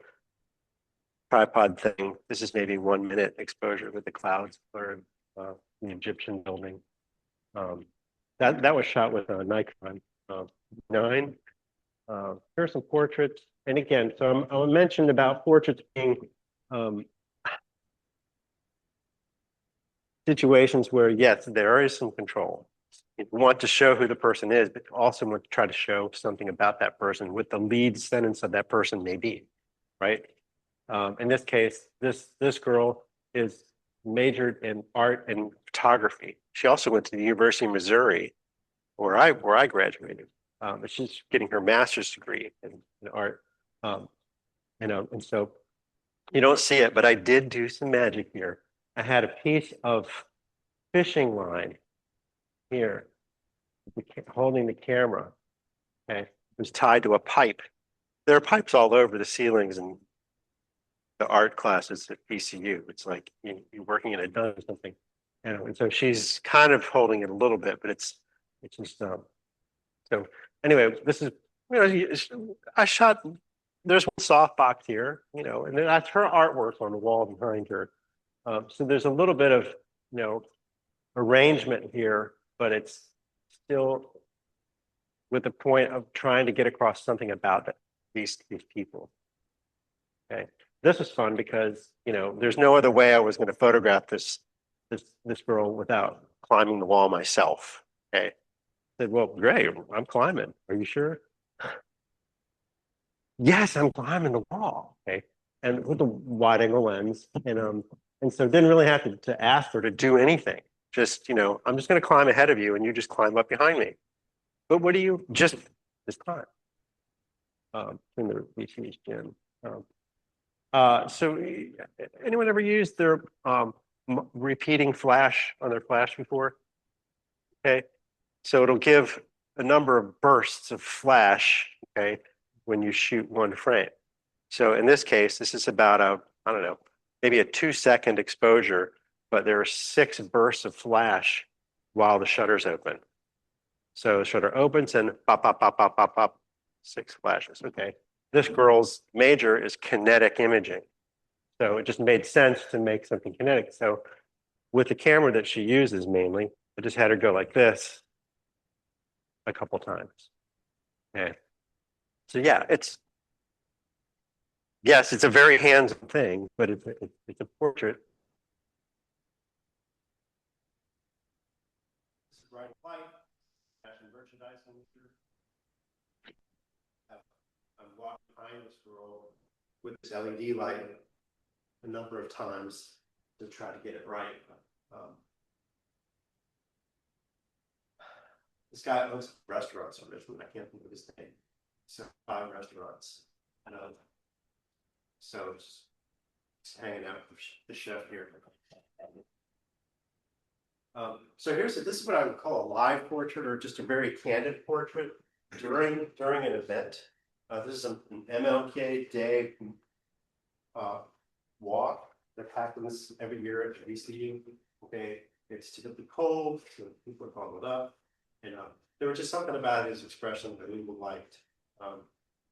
tripod thing. This is maybe 1 minute exposure with the clouds or the Egyptian building. That was shot with a Nikon 9. Here are some portraits. And again, so I mentioned about portraits being situations where, yes, there is some control. You want to show who the person is, but also want to try to show something about that person, what the lead sentence of that person may be, right? In this case, this girl is majored in art and photography. She also went to the University of Missouri, where I graduated. But she's getting her master's degree in art. And so you don't see it, but I did do some magic here. I had a piece of fishing line here, holding the camera. Okay, it was tied to a pipe. There are pipes all over the ceilings and the art classes at VCU. It's like you're working in a dungeon or something. And so she's kind of holding it a little bit, but it's just so anyway, this is I shot. There's one softbox here, and then that's her artwork on the wall behind her. So there's a little bit of arrangement here, but it's still with the point of trying to get across something about these people. Okay, this was fun because there's no other way I was going to photograph this girl without climbing the wall myself. Okay, I said, well, great, I'm climbing. Are you sure? Yes, I'm climbing the wall. Okay, and with the wide angle lens, and so didn't really have to ask her to do anything. Just I'm just going to climb ahead of you, and you just climb up behind me. But what do you just climb? In the VC's gym. So anyone ever used their repeating flash on their flash before? Okay, so it'll give a number of bursts of flash. Okay, when you shoot one frame. So in this case, this is about I don't know, maybe a 2-second exposure, but there are 6 bursts of flash while the shutter's open. So the shutter opens and pop, pop, pop, pop, pop, pop, 6 flashes. Okay. This girl's major is kinetic imaging. So it just made sense to make something kinetic. So with the camera that she uses mainly, I just had her go like this a couple times. Okay. So yeah, it's a very hands-on thing, but it's a portrait. This is bright light, fashion merchandising. I'm walking behind this girl with this LED light a number of times to try to get it right. This guy owns restaurants in Richmond. I can't think of his name. So 5 restaurants. So just hanging out with the chef here. So this is what I would call a live portrait, or just a very candid portrait during an event. This is an MLK Day walk that happens every year at VCU. Okay, it's typically cold, so people are bundled up. And there was just something about his expression that we liked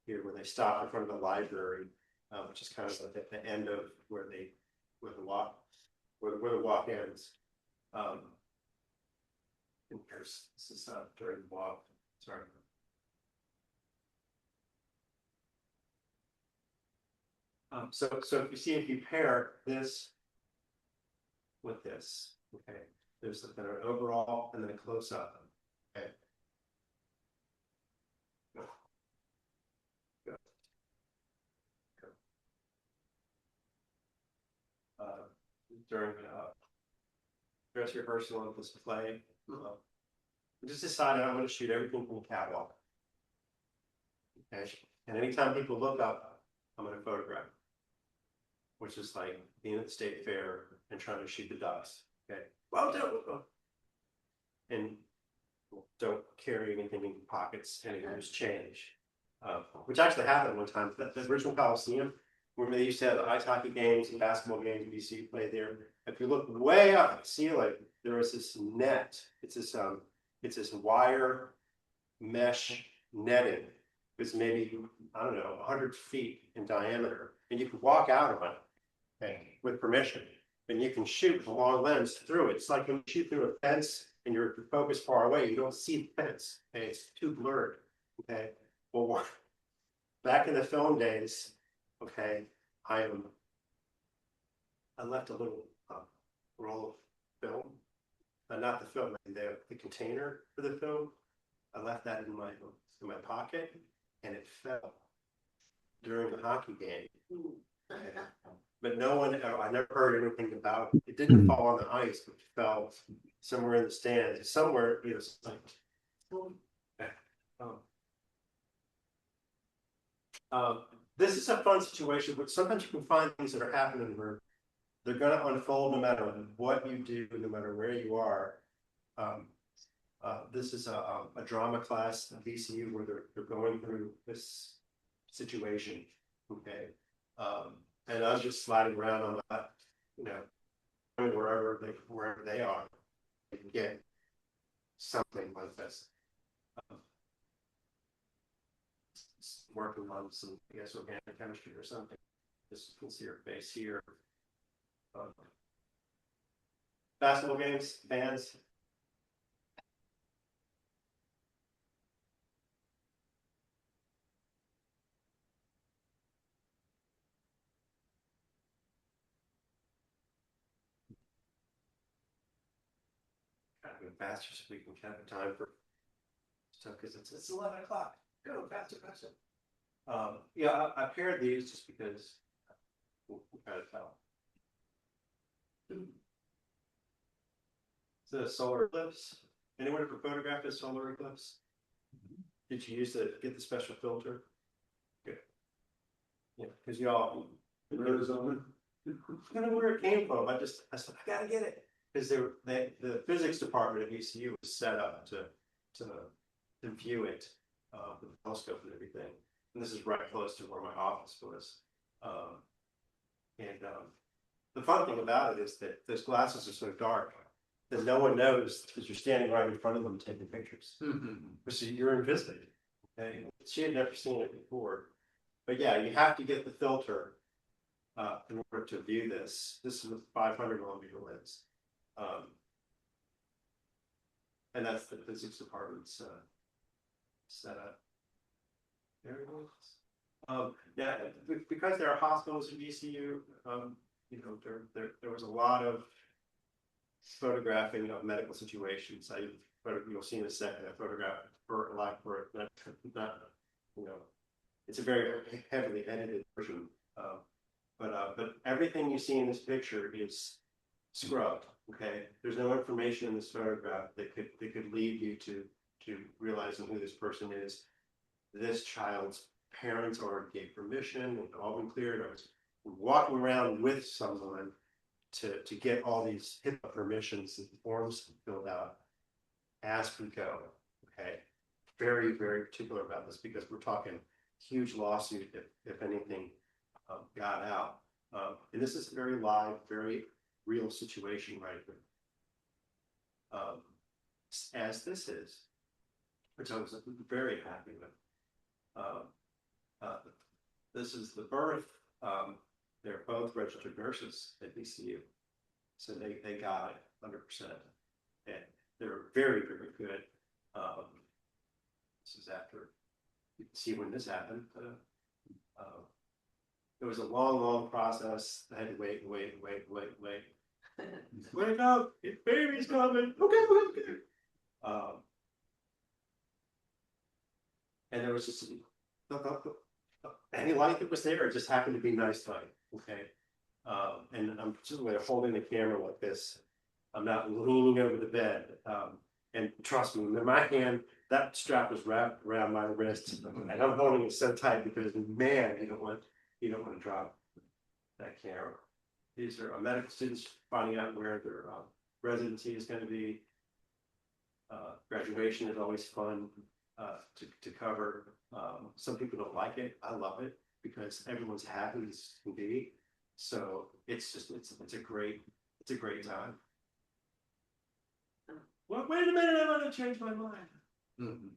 here, when they stop in front of the library, which is kind of at the end of where the walk ends. And this is during the walk. Sorry. So if you see, if you pair this with this, okay, there's an overall and then a close up. Okay. Go. Go. Go. During dress rehearsal of this play, I just decided I'm going to shoot everything from the catwalk. Okay, and anytime people look up, I'm going to photograph, which is like being at the state fair and trying to shoot the ducks. Okay, well done. And don't carry anything in your pockets, and just change. Which actually happened one time at the Richmond Coliseum, where they used to have the ice hockey games and basketball games. BC played there. If you look way up at the ceiling, there was this net. It's this wire mesh netting. It's maybe, I don't know, 100 feet in diameter, and you can walk out of it, okay, with permission, and you can shoot with a long lens through it. It's like when you shoot through a fence and you're focused far away, you don't see the fence. Okay, it's too blurred. Okay, well, back in the film days, okay, I left a little roll of film, not the film, the container for the film. I left that in my pocket, and it fell during the hockey game. But no one, I never heard anything about it. It didn't fall on the ice, but it fell somewhere in the stands, somewhere, you know, this is a fun situation, but sometimes you can find things that are happening where they're going to unfold no matter what you do, no matter where you are. This is a drama class at VCU where they're going through this situation, okay, and I'm just sliding around on that, you know, wherever they are, they can get something like this. Working on some, I guess, organic chemistry or something. Just you can see her face here. Basketball games, bands. Kind of go faster so we can have time for stuff because it's 11 o'clock. Go faster, faster. Yeah, I paired these just because we'll kind of tell. So solar eclipse. Anyone ever photographed a solar eclipse? Did you use get the special filter? Good. Yeah, because y'all Arizona. I don't know where it came from. I said I gotta get it because the physics department at VCU was set up to view it with the telescope and everything. And this is right close to where my office was. The fun thing about it is that those glasses are so dark that no one knows because you're standing right in front of them taking pictures. So you're invisible. Okay? She had never seen it before. But yeah, you have to get the filter in order to view this. This is a 500 millimeter lens. And that's the physics department's setup. There it is. Yeah, because there are hospitals in VCU, you know, there was a lot of photographing of medical situations. You'll see in a second, I photographed for not, you know, it's a very heavily edited version. But everything you see in this picture is scrubbed. Okay, there's no information in this photograph that could lead you to realizing who this person is. This child's parents already gave permission. It's all been cleared. I was walking around with someone to get all these HIPAA permissions and forms filled out as we go. Okay, very, very particular about this because we're talking huge lawsuit if anything got out. And this is a very live, very real situation right here. As this is, which I was very happy with. This is the birth. They're both registered nurses at VCU, so they got it 100%, and they're very, very good. This is after you can see when this happened. It was a long, long process. I had to wait. Wake up, baby's coming. Okay. And there was just any light that was there, it just happened to be nice light. Okay. And I'm just holding the camera like this. I'm not leaning over the bed. And trust me, in my hand, that strap was wrapped around my wrist, and I'm holding it so tight because, man, you don't want to drop that camera. These are medical students finding out where their residency is going to be. Graduation is always fun to cover. Some people don't like it. I love it because everyone's happy as can be. So it's a great time. Well, wait a minute, I'm going to change my mind. Mm-hmm.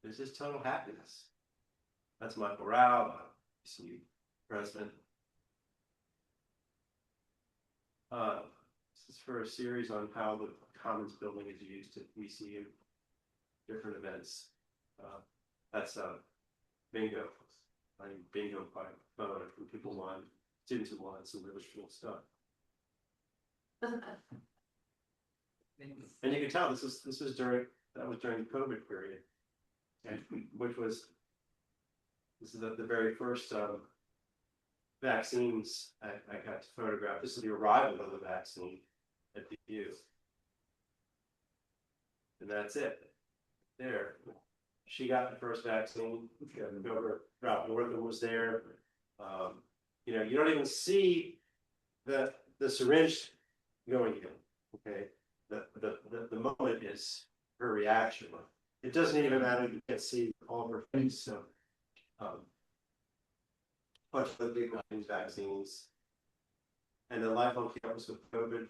There's just total happiness. That's Michael Rao, RDPC president. This is for a series on how the Commons building is used at VCU, different events. That's bingo. I mean, bingo by phone from people want, students who want some really cool stuff. And you can tell this was during the COVID period, and this is the very first vaccines I got to photograph. This is the arrival of the vaccine at the U. And that's it. There. She got the first vaccine. Governor Ralph Northam was there. You don't even see the syringe going in. Okay. The moment is her reaction. It doesn't even matter. You can't see all of her face. So, bunch of the big vaccines, and the life on campus with COVID.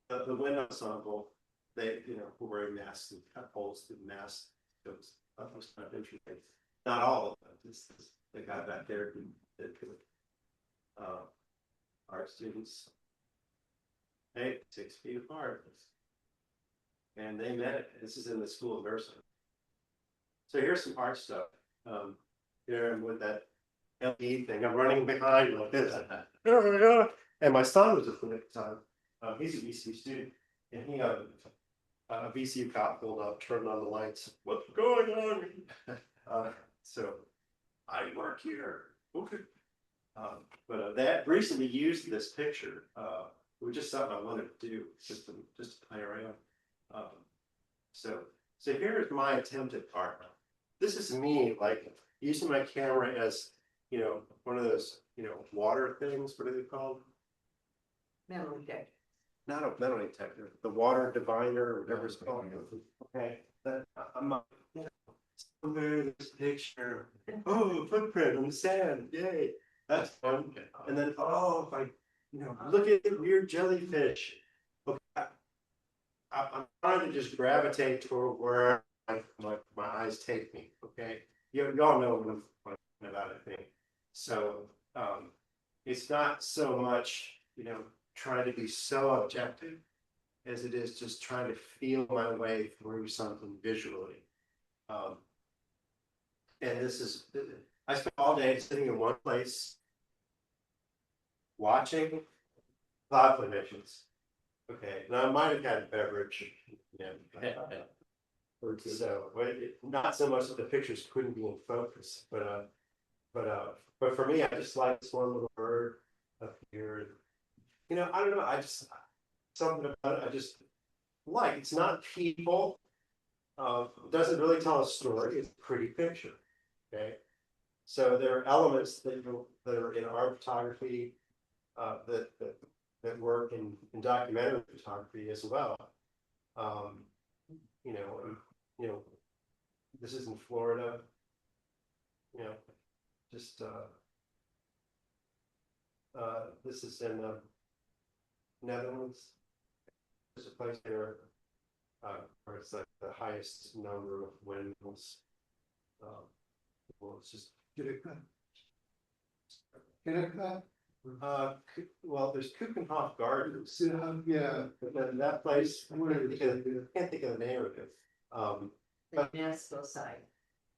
The wind ensemble, they were wearing masks and cut holes through the masks. That was kind of interesting. Not all of them. The guy back there who did art students. 6 feet apart. And they met it. This is in the School of Nursing. So here's some art stuff. Here with that LED thing. I'm running behind like this. And my son was at the time. He's a VCU student. And he a VCU cop pulled up, turned on the lights. What's going on? So I work here. Okay. But that recently used this picture. It was just something I wanted to do, just to play around. So here's my attempt at art. This is me, like using my camera as one of those water things. What are they called? Metal detector. Not a metal detector. The water diviner, or whatever it's called. Okay. I'm over this picture. Oh, footprint on the sand. Yay. That's fun. And then if I look at the weird jellyfish. Okay. I'm trying to just gravitate toward where my eyes take me. Okay. Y'all know what I'm talking about, I think. So it's not so much, trying to be so objective as it is just trying to feel my way through something visually. And I spent all day sitting in one place watching cloud formations. Okay, now I might have had a beverage. So, not so much that the pictures couldn't be in focus, but for me, I just like this one little bird up here. I don't know. Something about it. I just like. It's not people. It doesn't really tell a story. It's a pretty picture. Okay, so there are elements that are in art photography that work in documentary photography as well. This is in Florida. Just this is in the Netherlands. There's a place there where it's like the highest number of windmills. Well, it's just well, there's Kuchenhof Gardens. Yeah, but then that place, I can't think of the name of it. The UNESCO site.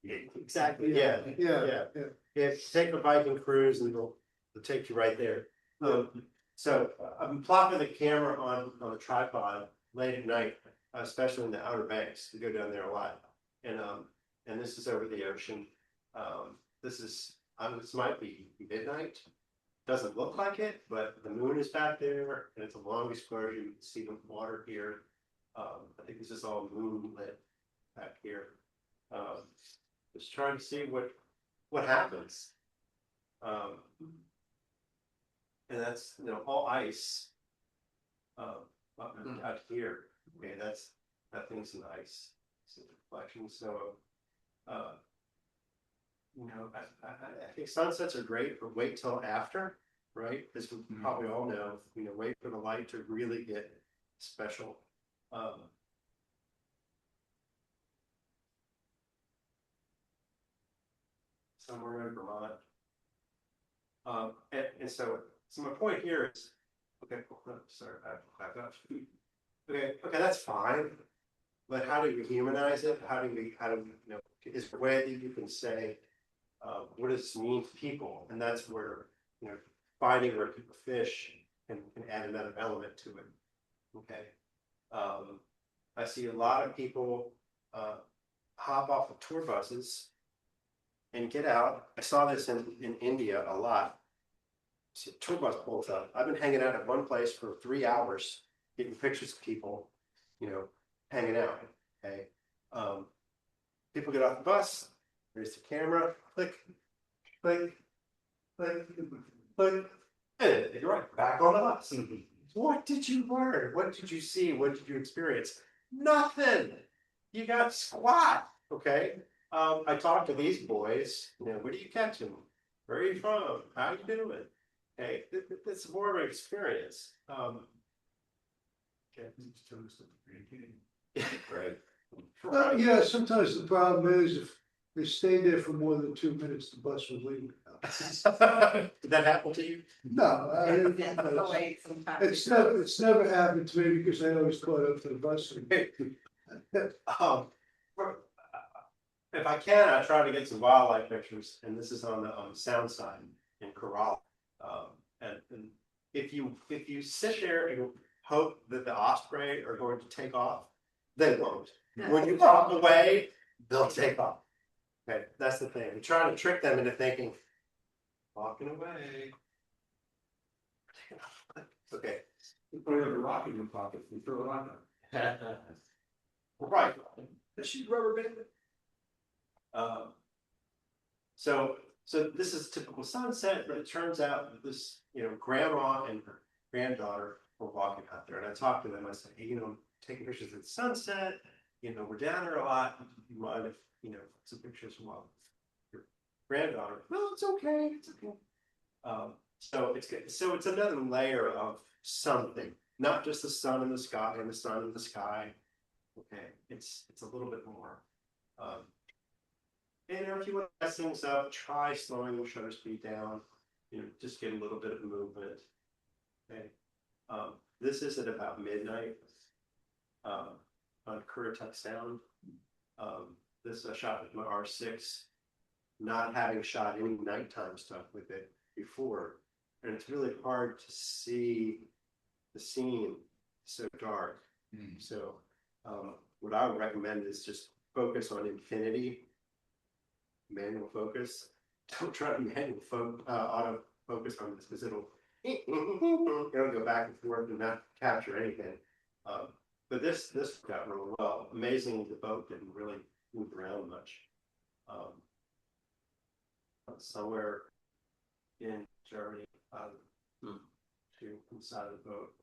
Exactly, yeah, Yeah. yeah, take a Viking cruise and they'll take you right there. So I'm plopping the camera on a tripod late at night, especially in the Outer Banks. We go down there a lot. And this is over the ocean. This might be midnight. Doesn't look like it, but the moon is back there and it's a long exposure. You can see the water here. I think this is all moonlit back here. Just trying to see what happens. And that's, you know, all ice. Up out here. Okay, that thing's an ice. It's a reflection. So you know, I think sunsets are great, but wait till after, right? As we probably all know, you know, wait for the light to really get special. Somewhere in Vermont. And so my point here is, okay, sorry, back up. Okay, that's fine. But how do we humanize it? How do we, you know, is there a way that you can say, what does this mean to people? And that's where, you know, finding where people fish can add another element to it. Okay. I see a lot of people hop off of tour buses and get out. I saw this in India a lot. See, tour bus pulls up. I've been hanging out at one place for 3 hours, getting pictures of people, you know, hanging out. Okay. People get off the bus, there's the camera, click, click, click, click, and you're right back on the bus. What did you learn? What did you see? What did you experience? Nothing. You got squat. Okay. I talked to these boys, you know, where do you catch them? Where are you from? How you doing? Okay, it's more of an experience. Right. Well, yeah, sometimes the problem is if they stay there for more than 2 minutes, the bus will leave. Did that happen to you? No, it's never happened to me because I always caught up to the bus. If I can, I try to get some wildlife pictures, and this is on the sound side in Corral. And if you sit there and hope that the osprey are going to take off, they won't. When you walk away, they'll take off. Okay, that's the thing. We're trying to trick them into thinking, walking away. Okay. You put a rock in your pocket, you throw it on there. Right. Does she rubber band it? So this is typical sunset, but it turns out that this, you know, grandma and her granddaughter were walking out there, and I talked to them. I said, hey, you know, taking pictures of the sunset. You know, we're down there a lot. You mind if, you know, some pictures while your granddaughter? No, it's okay. It's okay. So it's good. So it's another layer of something, not just the sun in the sky and the sun in the sky. Okay, it's a little bit more. And if you want to mess things up, try slowing the shutter speed down. You know, just get a little bit of movement. Okay. This is at about midnight. On Currituck Sound. This is a shot with my R6, not having shot any nighttime stuff with it before. And it's really hard to see the scene so dark. So what I would recommend is just focus on infinity, manual focus. Don't try to manual auto focus on this because it'll go back and forth and not capture anything. But this got really well. Amazingly, the boat didn't really move around much. Somewhere in Germany, to inside of the boat.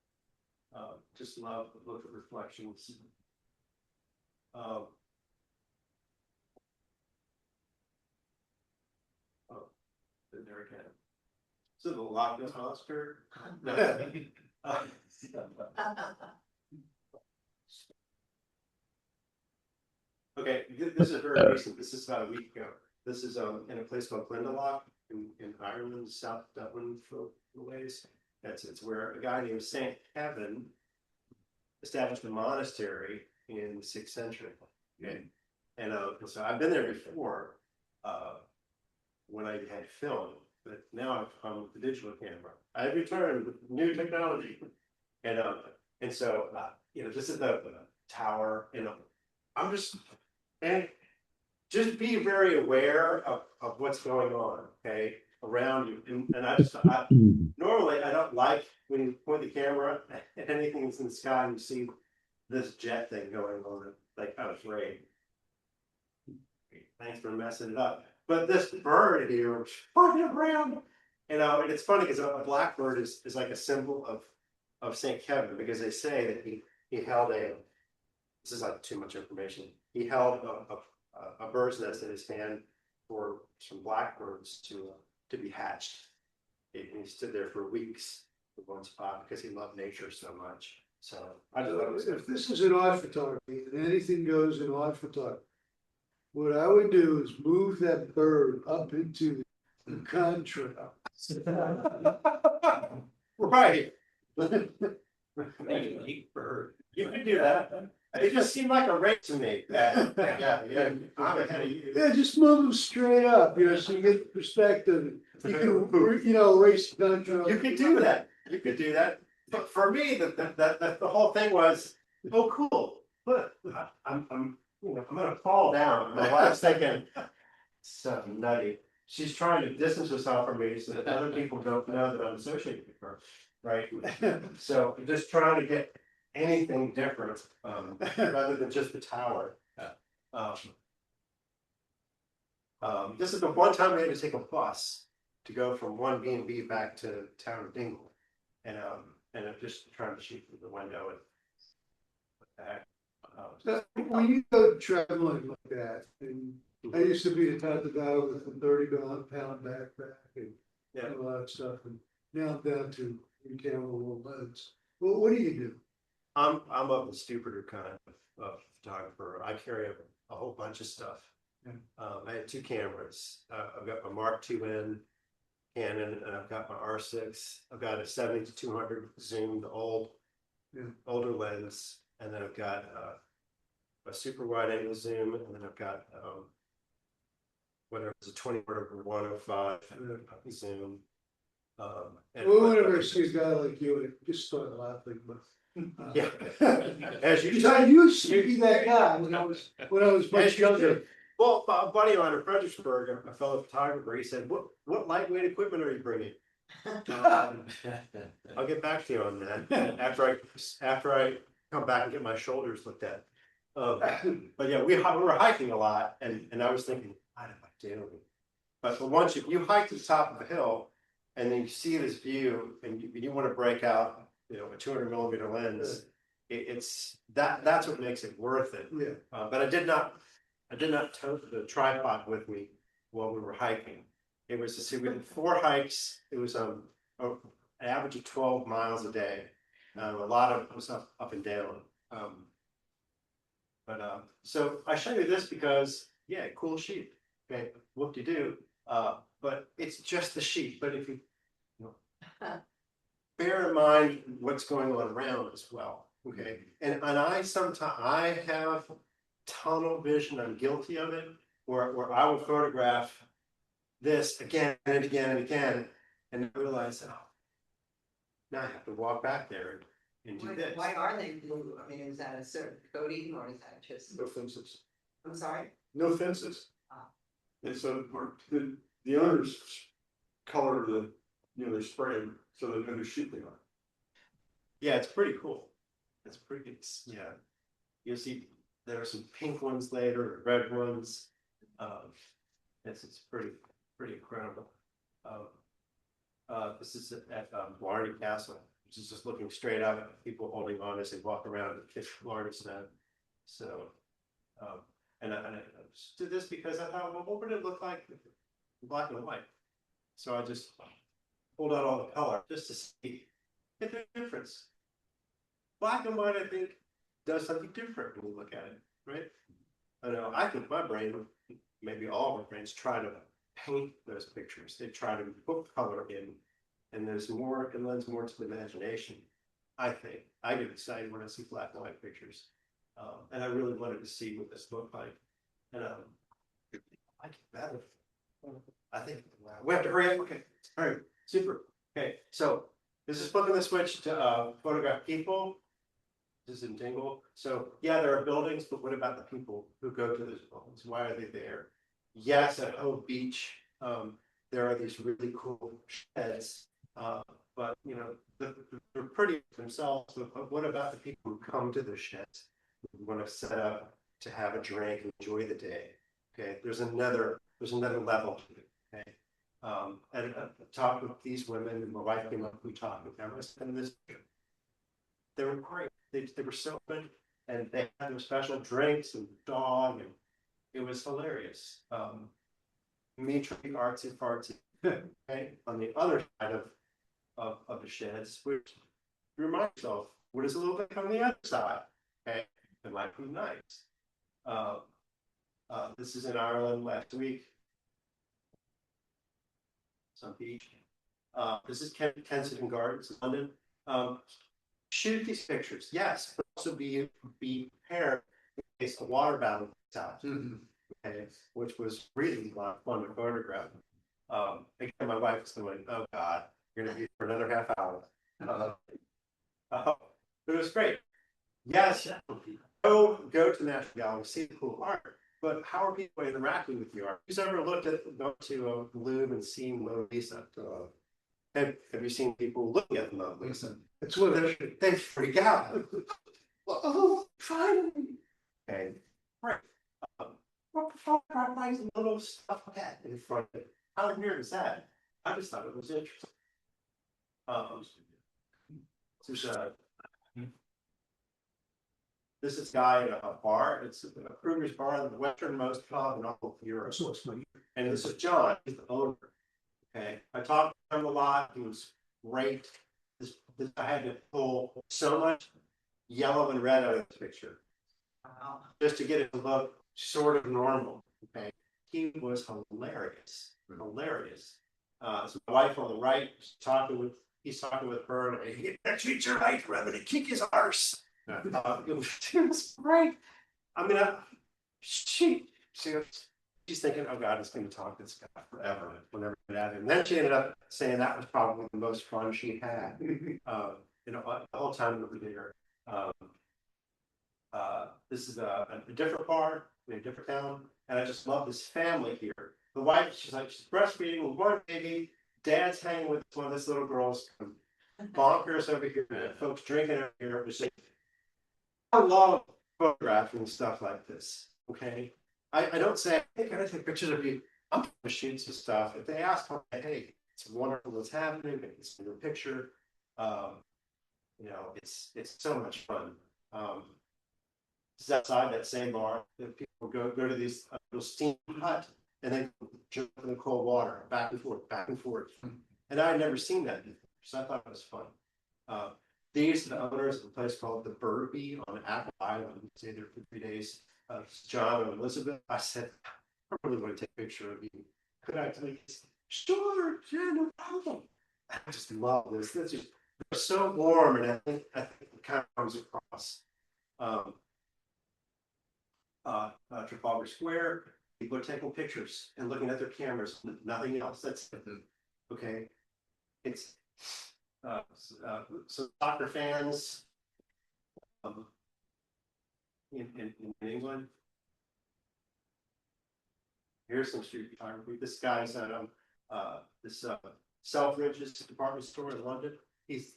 Just love the look of reflections. There again. So the Loch Ness Monster. No. Okay, this is very recent. This is about a week ago. This is in a place called Glendalough in Ireland, South Dublin for a ways. It's where a guy named Saint Kevin established a monastery in the 6th century. Okay. And so I've been there before, when I had film, but now I've come with the digital camera. I've returned with new technology. And so, this is the tower, I'm just, and just be very aware of what's going on, okay, around you. And normally I don't like when you point the camera at anything that's in the sky and you see this jet thing going on, like I was afraid. Thanks for messing it up. But this bird here was flying around, and it's funny because a blackbird is like a symbol of St. Kevin, because they say that he held this is like too much information. He held a bird's nest in his hand for some blackbirds to be hatched. And he stood there for weeks in one spot because he loved nature so much. So I just thought it was If this is an odd photography, and anything goes in odd photography, what I would do is move that bird up into the contrail. right. Bird. You can do that. It just seemed like a race to me. Yeah. I'm ahead of you. Yeah, just move them straight up, so you get perspective. You can, erase the contrail. You could do that. You could do that. But for me, the whole thing was, oh, cool. Look, I'm gonna fall down. And I was thinking, so nutty. She's trying to distance herself from me so that other people don't know that I'm associated with her, right? So I'm just trying to get anything different, rather than just the tower. This is the one time we had to take a bus to go from one B&B back to town of Dingle, and I'm just trying to shoot through the window and what the heck. When you go traveling like that, and I used to be the type of guy with a 30-pound backpack and a lot of stuff, and now I'm down to camera roll lens. Well, what do you do? I'm of the stupider kind of photographer. I carry a whole bunch of stuff. Yeah. I had two cameras. I've got my Mark IIN Canon, and I've got my R6. I've got a 70-200 zoom, the older lens, and then I've got a super wide angle zoom, and then I've got whatever, it's a 20-105 zoom. And Whenever I see a guy like you, I just start laughing. But yeah, as you I used to be that guy when I was much younger. Well, a buddy of mine in Fredericksburg, a fellow photographer, he said, "What lightweight equipment are you bringing?" I'll get back to you on that after I come back and get my shoulders looked at. But yeah, we were hiking a lot, and I was thinking, what am I doing? But once you hike to the top of a hill, and then you see this view, and you want to break out, a 200mm lens, that's what makes it worth it. Yeah. But I did not tote the tripod with me while we were hiking. It was we did 4 hikes. It was an average of 12 miles a day. A lot of it was up and down. So I show you this because cool sheet. Okay, whoop-de-doo. But it's just the sheet. But if you bear in mind what's going on around as well. Okay, and I have tunnel vision. I'm guilty of it, where I will photograph this again and again and again, and I realize, now I have to walk back there and do this. Why are they blue? I mean, is that a certain coating or is that just? No fences. I'm sorry? No fences. Ah. And so the owners color they spray them so they know whose sheet they are. Yeah, it's pretty cool. You'll see there are some pink ones later, red ones. It's pretty incredible. This is at Morley Castle, which is just looking straight out at people holding on as they walk around and kiss Florida snow. So, and I just did this because I thought, well, what would it look like in black and white? So I just pulled out all the color just to see the difference. Black and white, I think, does something different when you look at it, right? I think my brain, maybe all of our brains, try to paint those pictures. They try to put color in, and it lends more to the imagination. I think I get excited when I see black and white pictures, and I really wanted to see what this looked like. And I get better. I think we have to hurry up. Okay, all right, super. Okay, so this is flipping the switch to photograph people. This is in Dingle. So yeah, there are buildings, but what about the people who go to those buildings? Why are they there? Yes, at Hope Beach, there are these really cool sheds, but you know, they're pretty themselves. But what about the people who come to the sheds, who want to set up to have a drink and enjoy the day? Okay, there's another level to it. Okay, and I talked with these women, and my wife came up. We talked with them. And this, they were great. They were so good, and they had their special drinks and dog, and it was hilarious. Mitri artsy fartsy. Okay, on the other side of the sheds, which you remind yourself, what is a little bit on the other side? Okay, it might be nice. This is in Ireland last week. Some beach. This is Kensington Gardens, London. Shoot these pictures, yes, but also be prepared in case a water battle breaks out. Okay, which was really a lot of fun to photograph. Again, my wife was going, "Oh God, you're gonna be for another half hour." But it was great. Yes, go to the National Gallery, see the cool art. But how are people interacting with the art? Who's ever looked at going to the Louvre and seen Mona Lisa? Have you seen people looking at the Mona Lisa? It's what they freak out. Oh, finally. Okay, right. What the fuck is a little stuff cat in front of it? How weird is that? I just thought it was interesting. This is a guy at a bar. It's a Kruger's bar, the westernmost pub in all of Europe. And this is John, he's the owner. Okay, I talked to him a lot. He was great. I had to pull so much yellow and red out of this picture. Wow. Just to get it to look sort of normal. Okay, he was hilarious, hilarious. So my wife on the right, he's talking with her, and he treat your right, I'm gonna kick his arse. It was great. I mean, she's thinking, oh God, it's going to talk to this guy forever. Whenever it happened, and then she ended up saying that was probably the most fun she had. You know, the whole time we were there. This is a different bar in a different town, and I just love this family here. The wife, she's breastfeeding with one baby. Dad's hanging with one of these little girls. Bonkers over here. Folks drinking over here. It was just, I love photographing stuff like this. Okay, I don't say, hey, can I take pictures of you? I'm going to shoot some stuff. If they ask, hey, it's wonderful what's happening. It's in your picture. You know, it's so much fun. This is outside that same bar. People go to these little steam hut and then jump in the cold water, back and forth, back and forth. And I had never seen that before, so I thought it was fun. These are the owners of a place called the Burby on Apple Island. We stayed there for 3 days. John and Elizabeth. I said, I really want to take a picture of you. Could I take this? Sure, yeah, no problem. I just love this. This is so warm, and I think it kind of comes across. Trafalgar Square, people are taking pictures and looking at their cameras, nothing else. That's okay. It's so soccer fans in England. Here's some street photography. This guy's at this Selfridge's department store in London. He's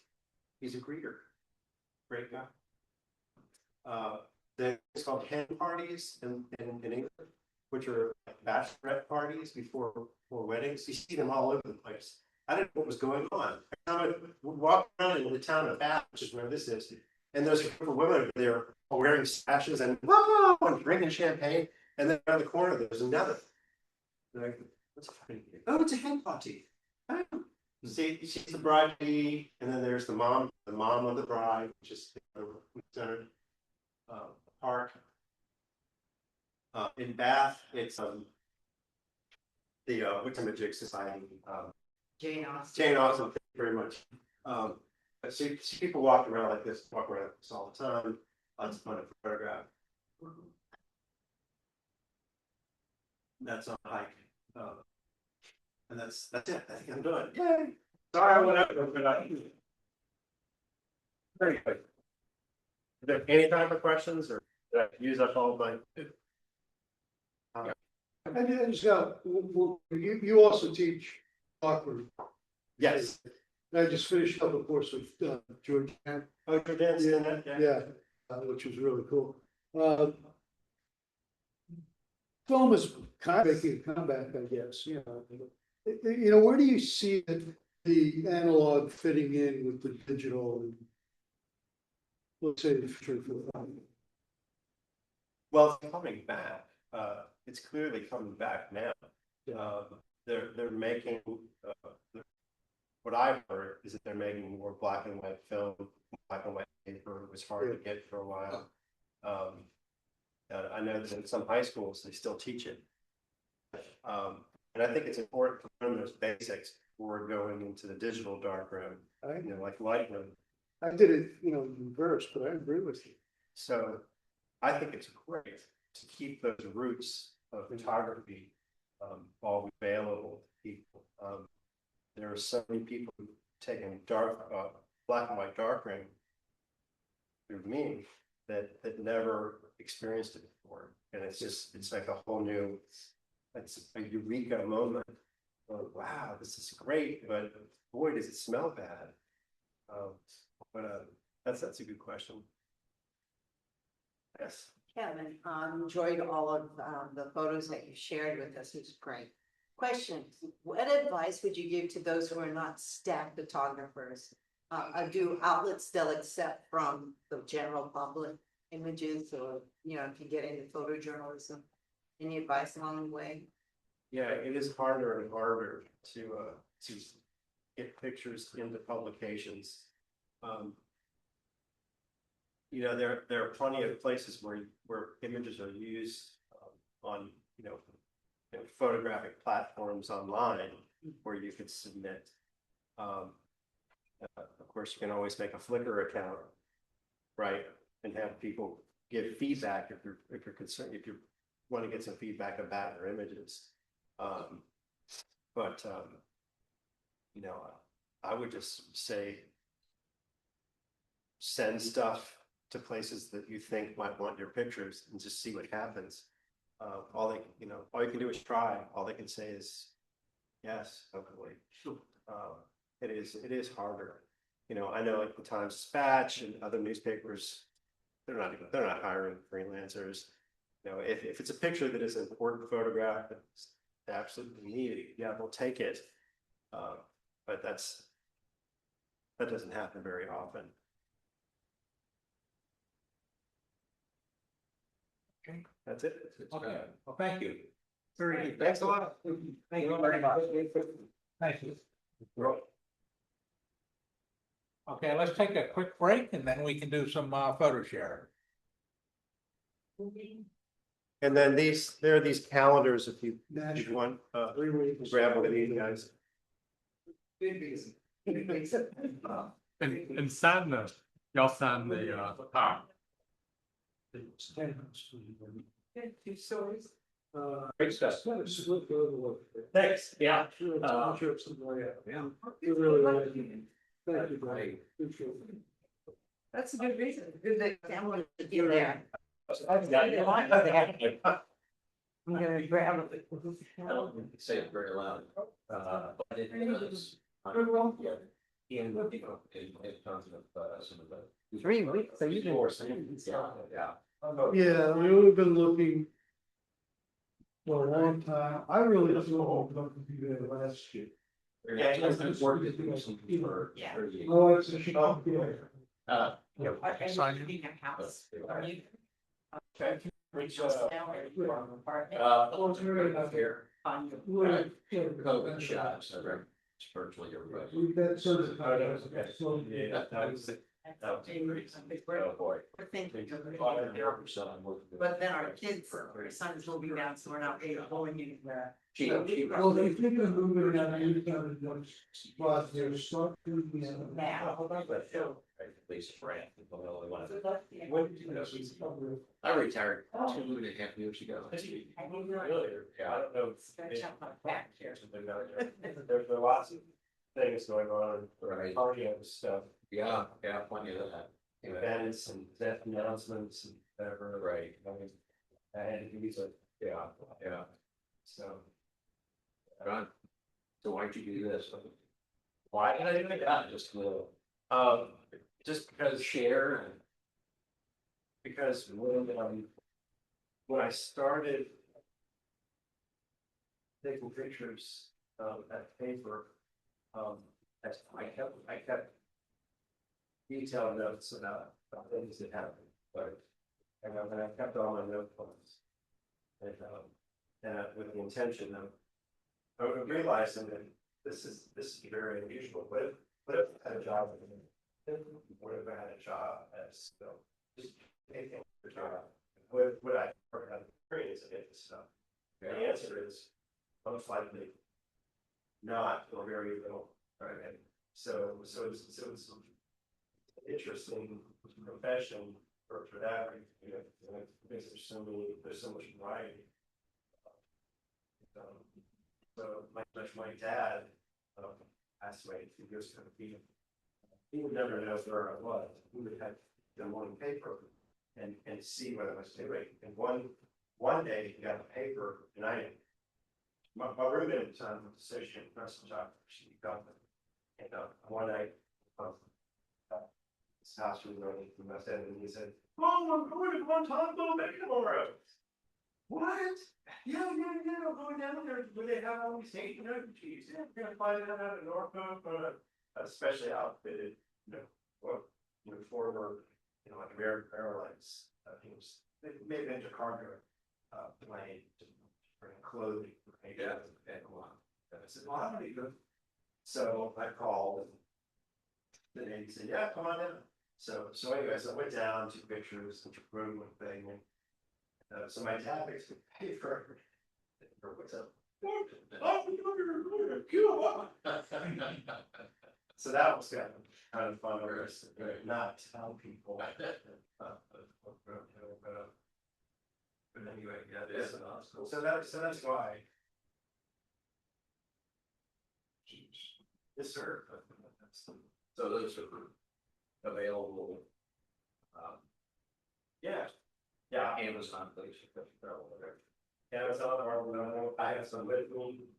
a greeter, great guy. It's called hen parties in England, which are like bachelorette parties before weddings. You see them all over the place. I didn't know what was going on. I would walk around in the town of Bath, which is where this is, and there's a group of women over there all wearing sashes and drinking champagne. And then around the corner, there's another. Like, what's happening here? Oh, it's a hen party. Oh. See, she's the bride, and then there's the mom of the bride, which is centered. Park. In Bath, it's the Wickham Society. Jane Austen. Jane Austen, thank you very much. See people walk around like this all the time. Lots of fun to photograph. That's on hike. And that's it. I think I'm done. Yay. Sorry, I went out, but very good. Is there any time for questions or did I use up all my? I just got, you also teach awkward. Yes. I just finished up a course with George. Oh, you're dancing in that? Yeah, which was really cool. Film is kind of making a comeback, I guess, you know. You know, where do you see the analog fitting in with the digital? And let's say the future for the film? Well, it's coming back. It's clearly coming back now. They're making, what I've heard is that they're making more black and white film, black and white paper. It was hard to get for a while. I know that in some high schools, they still teach it. And I think it's important to learn those basics before going into the digital darkroom, you know, like Lightroom. I did it, you know, in reverse, but I agree with you. So I think it's great to keep those roots of photography all available to people. There are so many people who've taken black and white darkroom through me that never experienced it before. And it's like a whole new, it's a eureka moment. Oh, wow, this is great, but boy, does it smell bad. That's a good question. Yes. Kevin, enjoyed all of the photos that you shared with us. It was great. Question, what advice would you give to those who are not staff photographers? Do outlets still accept from the general public images, or, you know, if you get into photojournalism? Any advice along the way? Yeah, it is harder and harder to get pictures into publications. You know, there are plenty of places where images are used on, you know, photographic platforms online where you could submit. Of course, you can always make a Flickr account, right, and have people give feedback if you're concerned, if you want to get some feedback about your images. You know, I would just say send stuff to places that you think might want your pictures and just see what happens. All you can do is try. All they can say is yes, hopefully. It is harder. You know, I know like the Times Dispatch and other newspapers, they're not hiring freelancers. You know, if it's a picture that is an important photograph that's absolutely needed, yeah, they'll take it. But that doesn't happen very often. Okay. That's it. Okay, well, thank you. Very good. Thanks a lot. Thank you very much. Thank you. Okay, let's take a quick break and then we can do some photo share. And then there are these calendars if you want, grab one of these guys. And sign y'all sign the top. Two stories. Great stuff. Thanks. Yeah. That's a good reason. Good that family to be there. I'm gonna grab it. I don't say it very loud. But it is. In terms of some of the. 3 weeks, so you can. Yeah. Yeah, we've been looking for a long time. I really don't know what to do there last year. Yeah, it's work to do some for. Yeah. Oh, it's a shock, yeah. Sign in. Okay. Here. COVID shots, it's virtually everybody. We've got certified. That was great. Oh, boy. We're thinking of it. But But then our kids, our sons will be down, so we're not really going anywhere. Well, they think of moving out of any kind of ones, but they're stuck in the. Now. I retired 2.5 years ago. Yeah, I don't know. Stretch out my back here. There's lots of things going on, Right. party and stuff, Yeah, plenty of that. events and death announcements and whatever. Right. I mean, I had to do so, Yeah. so. Right. So why'd you do this? Why did I do that? Just because Share and. because when I started taking pictures at paper, I kept detailed notes about things that happened, but and I kept all my notebooks, and with the intention of realizing that this is very unusual. What if I had a job? What if I had a job as just taking the job? Would I ever have experience in this stuff? The answer is most likely not, or very little. Right. And so it's an interesting profession for that reason, you know, because there's so much variety. So my dad passed away 2 years ago. He would never know where I was. He would have the morning paper and see what I was doing. And one day he got a paper, and my roommate at the time was associate professor job for she government. And one night his house was running from West End, and he said, "Mom, I'm going to one time little baby tomorrow." What? Yeah, I'm going down there where they have all these state cheese. Yeah, we're gonna find it out in Norfolk, especially outfitted, former, like American Airlines. He was maybe into cargo plane to bring clothing. Yeah, and I said, "Well, how do you go?" So I called, and then he said, "Yeah, come on in." So anyways, I went down, took pictures, took a room thing. So my dad makes me pay for what's up. So that was kind of fun, not tell people. But anyway, yeah, so that's why. Yes, sir. So those are available. Yeah, Amazon, please. Amazon, or I have some with me.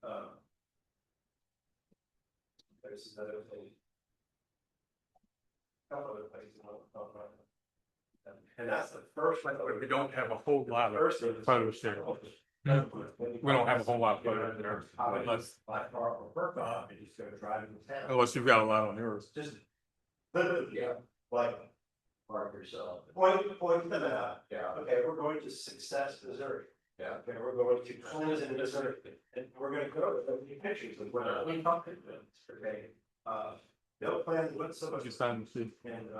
There's another thing. Couple other places. And that's the first one. We don't have a whole lot of photos there. We don't have a whole lot of photos there. Unless like car or work off and just go driving to town. Unless you've got a lot on yours. Just. Yeah, like. Mark yourself. Point them out. Yeah. Okay, we're going to Success, Missouri. Yeah. Okay, we're going to Clinton, Missouri, and we're going to go to the pictures of what we talked about. Okay, no plan whatsoever. Just sign the sheet. And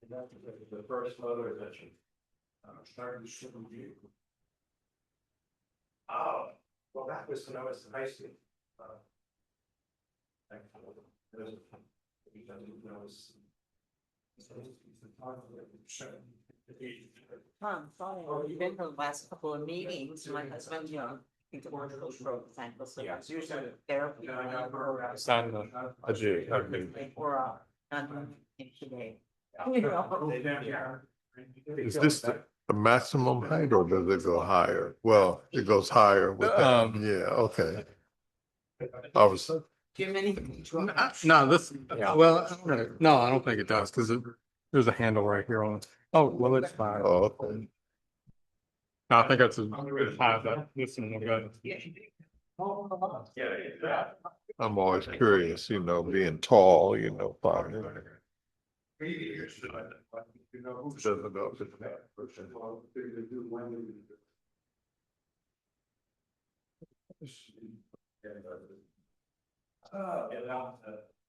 that's the first photo adventure. Starting to ship them to you. Oh, well, that was when I was in high school. You've been to the last couple of meetings, my husband, he's one of those road samples, so it's usually therapy. Sign the. I do. Or, not today. Is this the maximum height or does it go higher? Well, it goes higher with that. Yeah, okay. I was, Too many. No, this, well, no, I don't think it does, because there's a handle right here on it. Oh, well, it's fine. oh, okay. No, I think that's as high as that, this one will go. Yeah. I'm always curious, being tall, fine. Doesn't know if it's bad.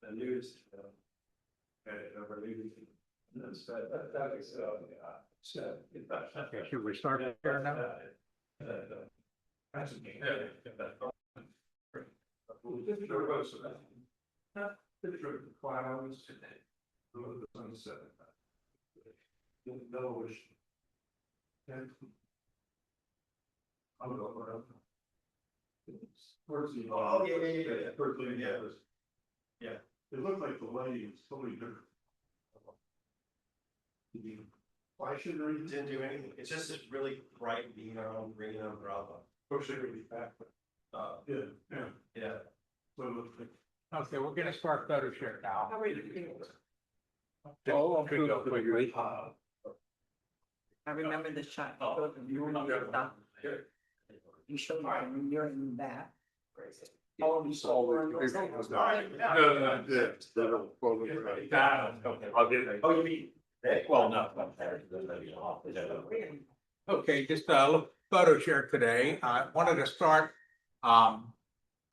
The news. Over Okay, should we start here now? Oh, yeah. Yeah, it looked like the lighting was totally different. Why should it didn't do anything? It's just this really bright neon green umbrella. Push it really back. Yeah. Okay, we're gonna start photo share now. How are you doing? Oh, I'm gonna go quickly. I remember the shot. You showed me when you're in that. No, Oh, you mean? Well, no. Okay, just a photo share today. I wanted to start. I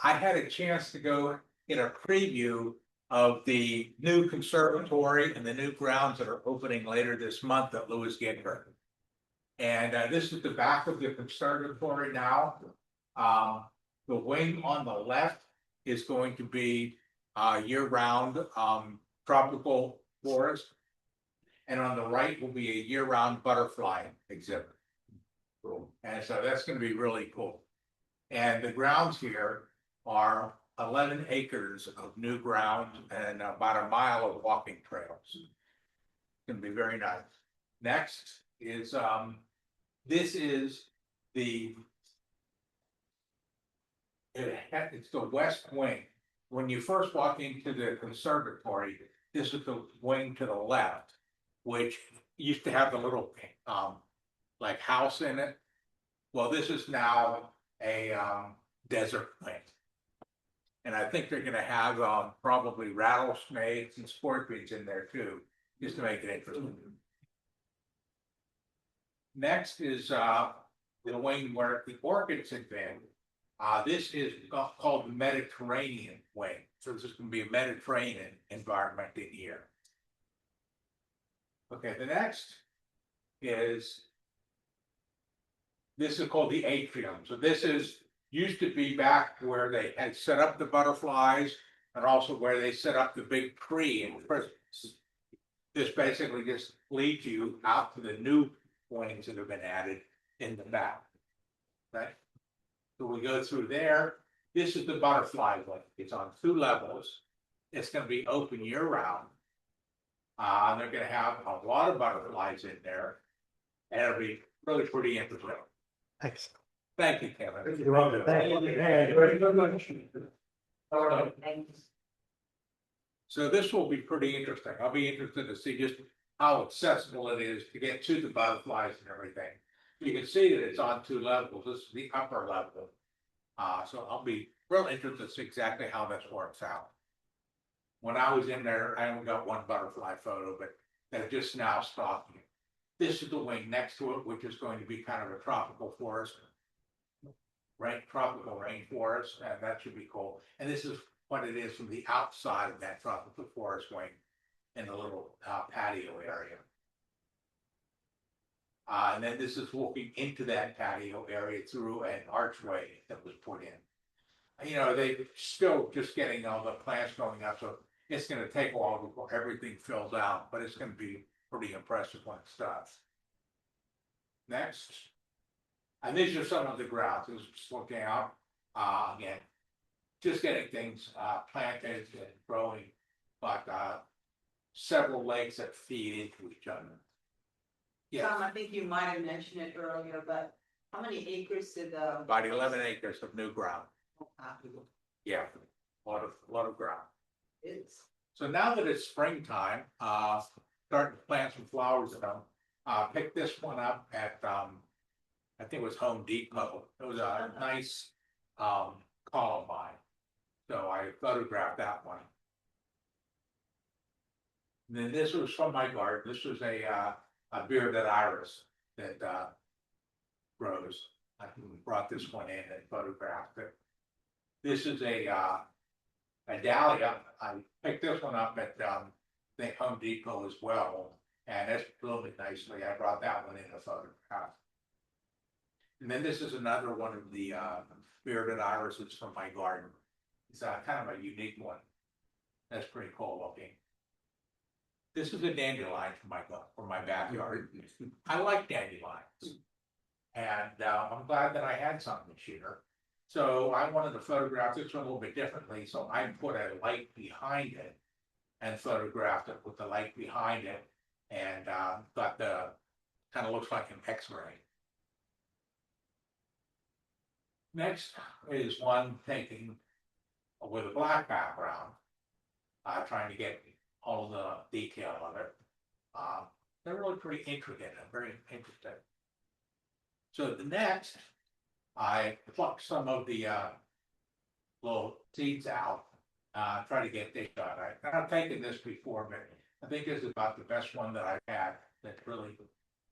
had a chance to go get a preview of the new conservatory and the new grounds that are opening later this month at Lewis Ginsburg. And this is the back of the conservatory now. The wing on the left is going to be year-round tropical forest. And on the right will be a year-round butterfly exhibit. And so that's going to be really cool. And the grounds here are 11 acres of new ground and about a mile of walking trails. It's going to be very nice. Next is this is it's the west wing. When you first walk into the conservatory, this is the wing to the left, which used to have the little like house in it. Well, this is now a desert wing. And I think they're gonna have probably rattlesnakes and scorpions in there too, just to make it interesting. Next is the wing where the orchids have been. This is called the Mediterranean wing. So this is gonna be a Mediterranean environment in here. Okay, the next is, this is called the atrium. So this is, used to be back where they had set up the butterflies and also where they set up the big tree in Christmas. This basically just leads you out to the new wings that have been added in the back. Right? So we go through there. This is the butterfly wing. It's on 2 levels. It's going to be open year round. They're going to have a lot of butterflies in there. And it'll be really pretty interesting. Thanks. Thank you, Kevin. You're welcome. Thank you. So this will be pretty interesting. I'll be interested to see just how accessible it is to get to the butterflies and everything. You can see that it's on 2 levels. This is the upper level. So I'll be real interested to see exactly how this works out. When I was in there, I only got 1 butterfly photo, but they're just now stalking. This is the wing next to it, which is going to be kind of a tropical forest, right? Tropical rainforest, and that should be cool. And this is what it is from the outside of that tropical forest wing in the little patio area. And then this is walking into that patio area through an archway that was put in. You know, they still just getting all the plants going up, so it's going to take a while before everything fills out, but it's going to be pretty impressive when it starts. Next. And these are some of the grounds. This is looking out. Again, just getting things planted and growing, but several lakes that feed into each other. Yes. Tom, I think you might have mentioned it earlier, but how many acres did the? About 11 acres of new ground. Yeah, a lot of ground. It's. So now that it's springtime, starting to plant some flowers in them. Picked this one up at I think it was Home Depot. It was a nice columbine. So I photographed that one. And then this was from my garden. This was a bearded iris that grows. I brought this one in and photographed it. This is a dahlia. I picked this one up at the Home Depot as well. And it's blooming nicely. I brought that one in a photograph. And then this is another one of the bearded irises from my garden. It's kind of a unique one. That's pretty cool looking. This is a dandelion from my backyard. I like dandelions. And I'm glad that I had some this year. So I wanted to photograph this one a little bit differently. So I put a light behind it and photographed it with the light behind it. And got the, kind of looks like an X-ray. Next is one taken with a black background, trying to get all the detail of it. They're really pretty intricate and very interesting. So the next, I plucked some of the little seeds out, try to get this done. I've taken this before, but I think this is about the best one that I've had that really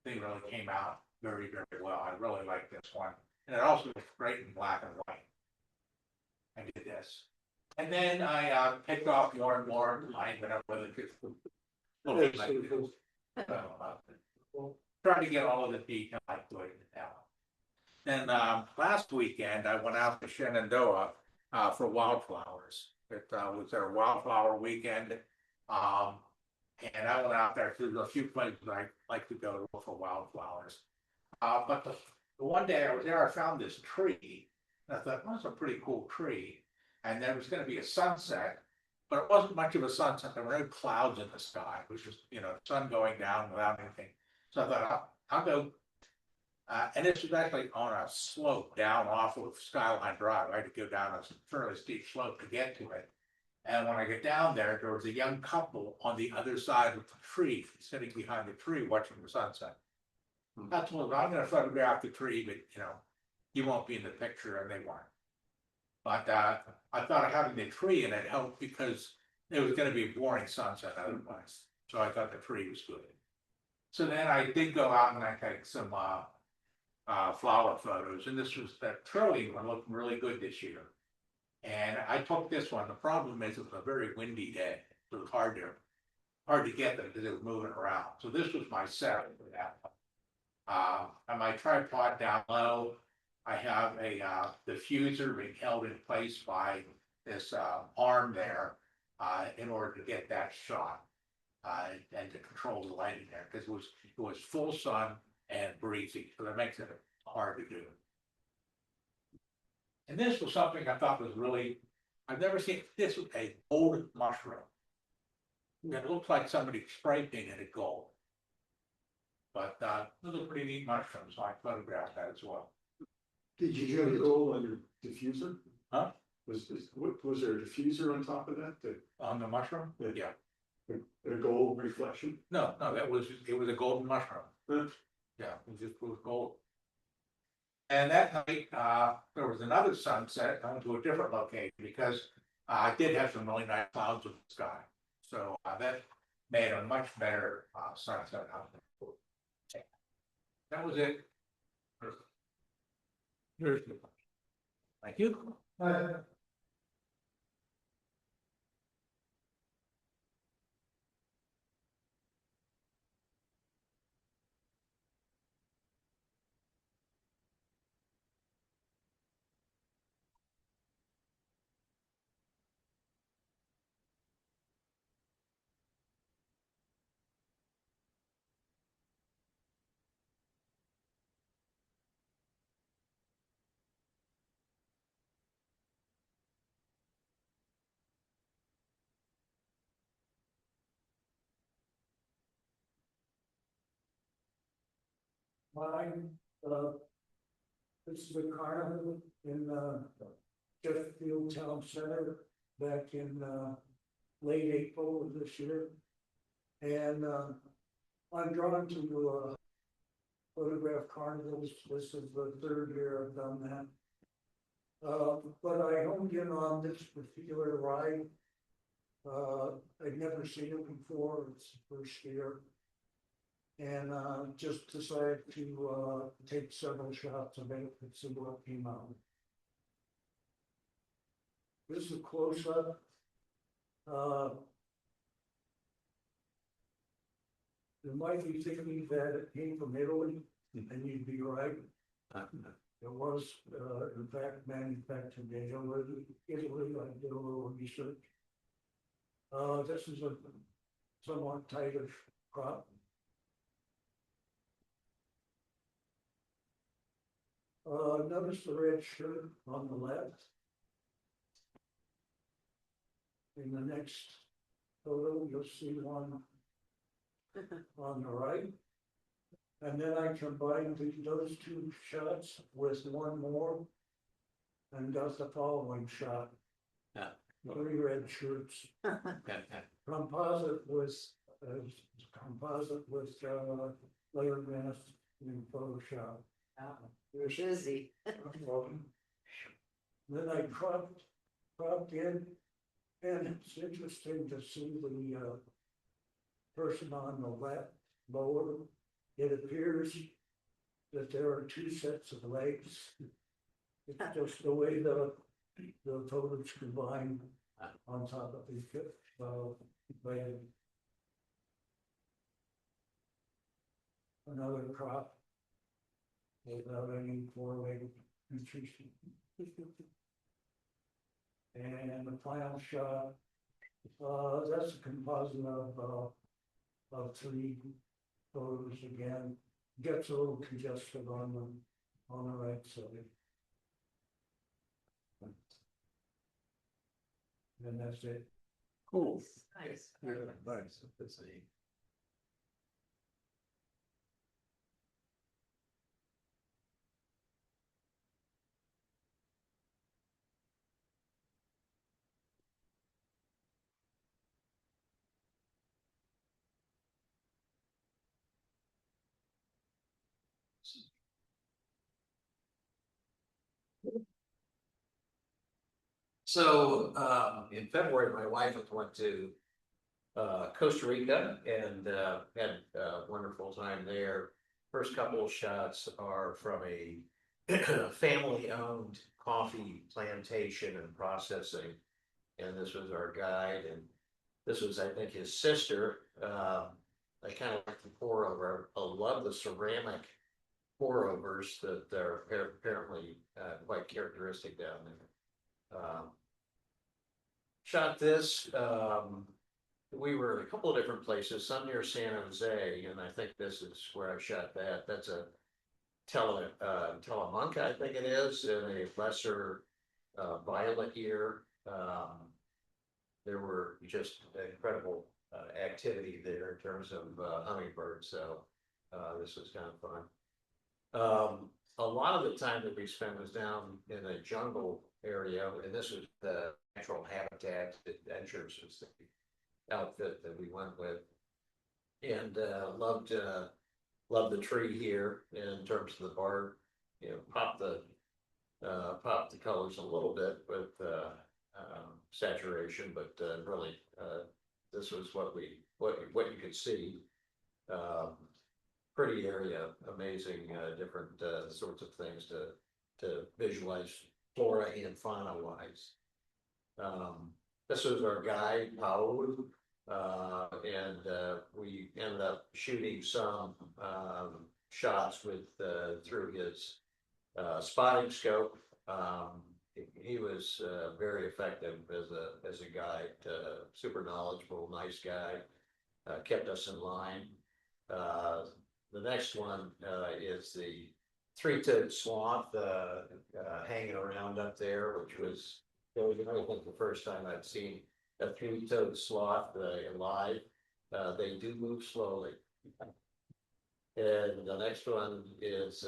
came out very, very well. I really like this one. And it also looks great in black and white. I did this. And then I picked off more and more line, but I wasn't just trying to get all of the detail I could out. Then last weekend I went out to Shenandoah for wildflowers. It was their wildflower weekend. And I went out there to a few places I like to go to for wildflowers. But the one day I was there, I found this tree. And I thought, well, that's a pretty cool tree. And there was going to be a sunset, but it wasn't much of a sunset. There were no clouds in the sky. It was just, sun going down without anything. So I thought, I'll go. And this was actually on a slope down off of Skyline Drive. I had to go down a fairly steep slope to get to it. And when I get down there, there was a young couple on the other side of the tree, sitting behind the tree watching the sunset. I told them, I'm going to photograph the tree, but you won't be in the picture, and they weren't. But I thought having the tree in it helped because it was going to be a boring sunset otherwise. So I thought the tree was good. So then I did go out and I took some flower photos, and this was that curly one looked really good this year. And I took this one. The problem is it was a very windy day. It was hard to get them because they were moving around. So this was my setup for that one. On my tripod down low, I have a diffuser being held in place by this arm there in order to get that shot and to control the lighting there because it was full sun and breezy, so that makes it hard to do. And this was something I thought was really, I've never seen. This was a gold mushroom. It looked like somebody spray painted it gold. But those are pretty neat mushrooms, so I photographed that as well. Did you get a goal on your diffuser? Huh? Was there a diffuser on top of that? On the mushroom? Yeah. A gold reflection? No, it was a golden mushroom. Yeah, it was gold. And that night, there was another sunset. I went to a different location because I did have some really nice clouds in the sky. So that made a much better sunset out there. That was it. Thank you. Mine, this is a carnival in Chesterfield Town Center back in late April of this year. And I'm drawn to photograph carnivals. This is the third year I've done that. But I honed in on this particular ride. I'd never seen it before. It's the first year. And just decided to take several shots of it and see what came out. This is a close-up. You might be thinking that it came from Italy, and you'd be right. It was, in fact, manufactured in Italy. I did a little research. This is a somewhat tightish crop. Notice the red shirt on the left. In the next photo, you'll see one on the right. And then I combined those two shots with one more and got the following shot. Yeah. 3 red shirts. Composite with layer mask in Photoshop. You're busy. Then I cropped in, and it's interesting to see the person on the left lower. It appears that there are 2 sets of legs. It's just the way the photos combine on top of each leg. Another crop without any 4-legged features. And the final shot, that's a composite of 3 photos again. Gets a little congested on the right side. And that's it. Cool. Nice. Yeah, nice. That's a. So in February, my wife went to Costa Rica and had a wonderful time there. First couple of shots are from a family-owned coffee plantation and processing, and this was our guide, and this was, I think, his sister. I kind of like the pour over. I love the ceramic pour overs that are apparently quite characteristic down there. Shot this. We were in a couple of different places, some near San Jose, and I think this is where I shot that. That's a Telemunca, I think it is, in a lesser violet ear. There were just incredible activity there in terms of hummingbirds, so this was kind of fun. A lot of the time that we spent was down in a jungle area, and this was the Natural Habitat Adventures was the outfit that we went with, and loved the tree here in terms of the bark. You know, pop the colors a little bit with saturation, but really this was what you could see. Pretty area, amazing different sorts of things to visualize flora and fauna wise. This was our guide, Paul, and we ended up shooting some shots with through his spotting scope. He was very effective as a guide, super knowledgeable, nice guy, kept us in line. The next one is the 3-toed sloth hanging around up there, which was, I think, the first time I'd seen a 3-toed sloth live. They do move slowly. And the next one is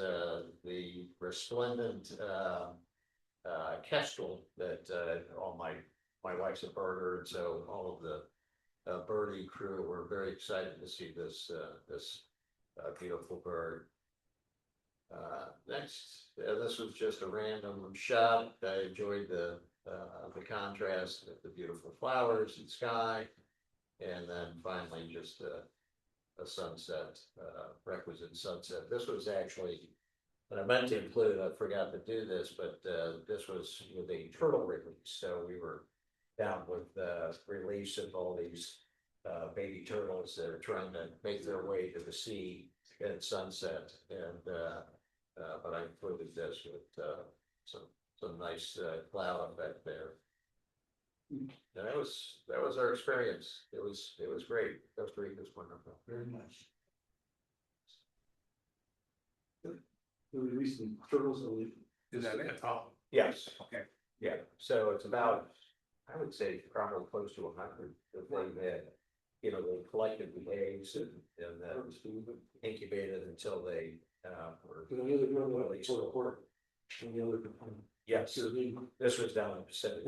the resplendent kestrel that all my wife's a birder, and so all of the birding crew were very excited to see this beautiful bird. Next, this was just a random shot. I enjoyed the contrast of the beautiful flowers and sky, and then finally just a sunset, requisite sunset. This was actually, and I meant to include, I forgot to do this, but this was with a turtle release. So we were down with the release of all these baby turtles that are trying to make their way to the sea at sunset, and but I included this with some nice cloud effect there. And that was our experience. It was great. Costa Rica was wonderful. Very much. The recent turtles. Is that it? Yes. Okay. Yeah, so it's about, I would say, probably close to 100 that they had, they collectively eggs and incubated until they were released. Yes, this was down in the Pacific,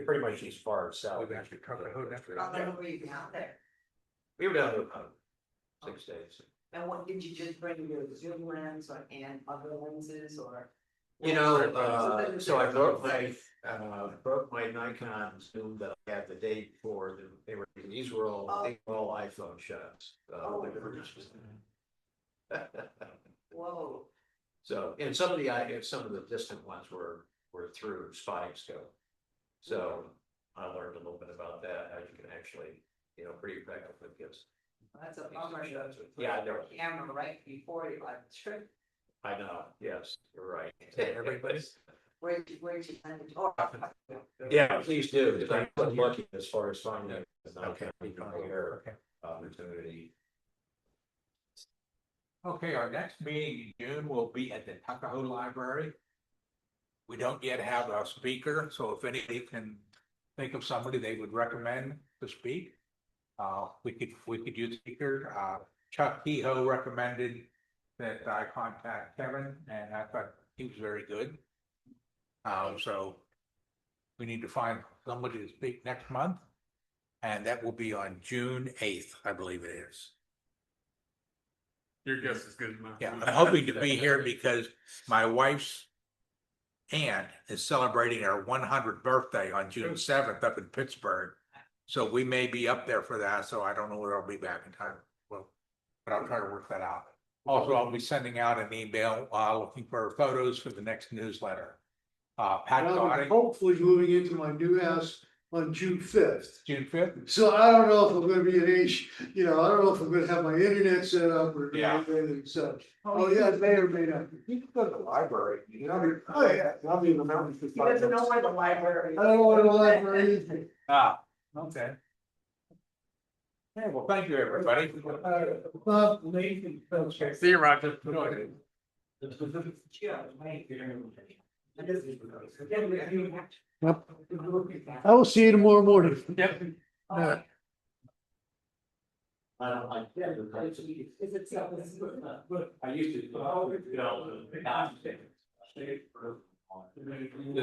pretty much as far as south. How long were you down there? We were down there about 6 days. And what, did you just bring your zoom lens and other lenses or? So I broke my Nikon zoom that I had the day before. These were all iPhone shots. Whoa. So, and some of the distant ones were through spotting scope. So I learned a little bit about that, how you can actually, pretty effectively get. That's a bummer. Yeah, I know. Camera right before you, like, trip. I know, yes, you're right. Everybody. Where'd you land? Oh, Yeah, please do, because I'm lucky as far as finding opportunity. Okay, our next meeting in June will be at the Tuckahoe Library. We don't yet have a speaker, so if anybody can think of somebody they would recommend to speak, we could use a speaker. Chuck Kehoe recommended that I contact Kevin, and I thought he was very good. So we need to find somebody to speak next month, and that will be on June 8th, I believe it is. Your guess is good enough. Yeah, I'm hoping to be here because my wife's aunt is celebrating her 100th birthday on June 7th up in Pittsburgh. So we may be up there for that, so I don't know whether I'll be back in time. Well, but I'll try to work that out. Also, I'll be sending out an email looking for photos for the next newsletter. Pat I'm Godding, hopefully moving into my new house on June 5th. June 5th. So I don't know if I'm gonna be an age, I don't know if I'm gonna have my internet set up or Yeah. anything and such. Oh, yeah, it may or may not. You can go to the library. Oh, yeah, I'll be in the mountains. He doesn't know where the library is. I don't know where the library is. Okay. Okay, well, thank you, everybody. See you, Roger. Yep. I will see you tomorrow morning. Yep. Yeah. I used to,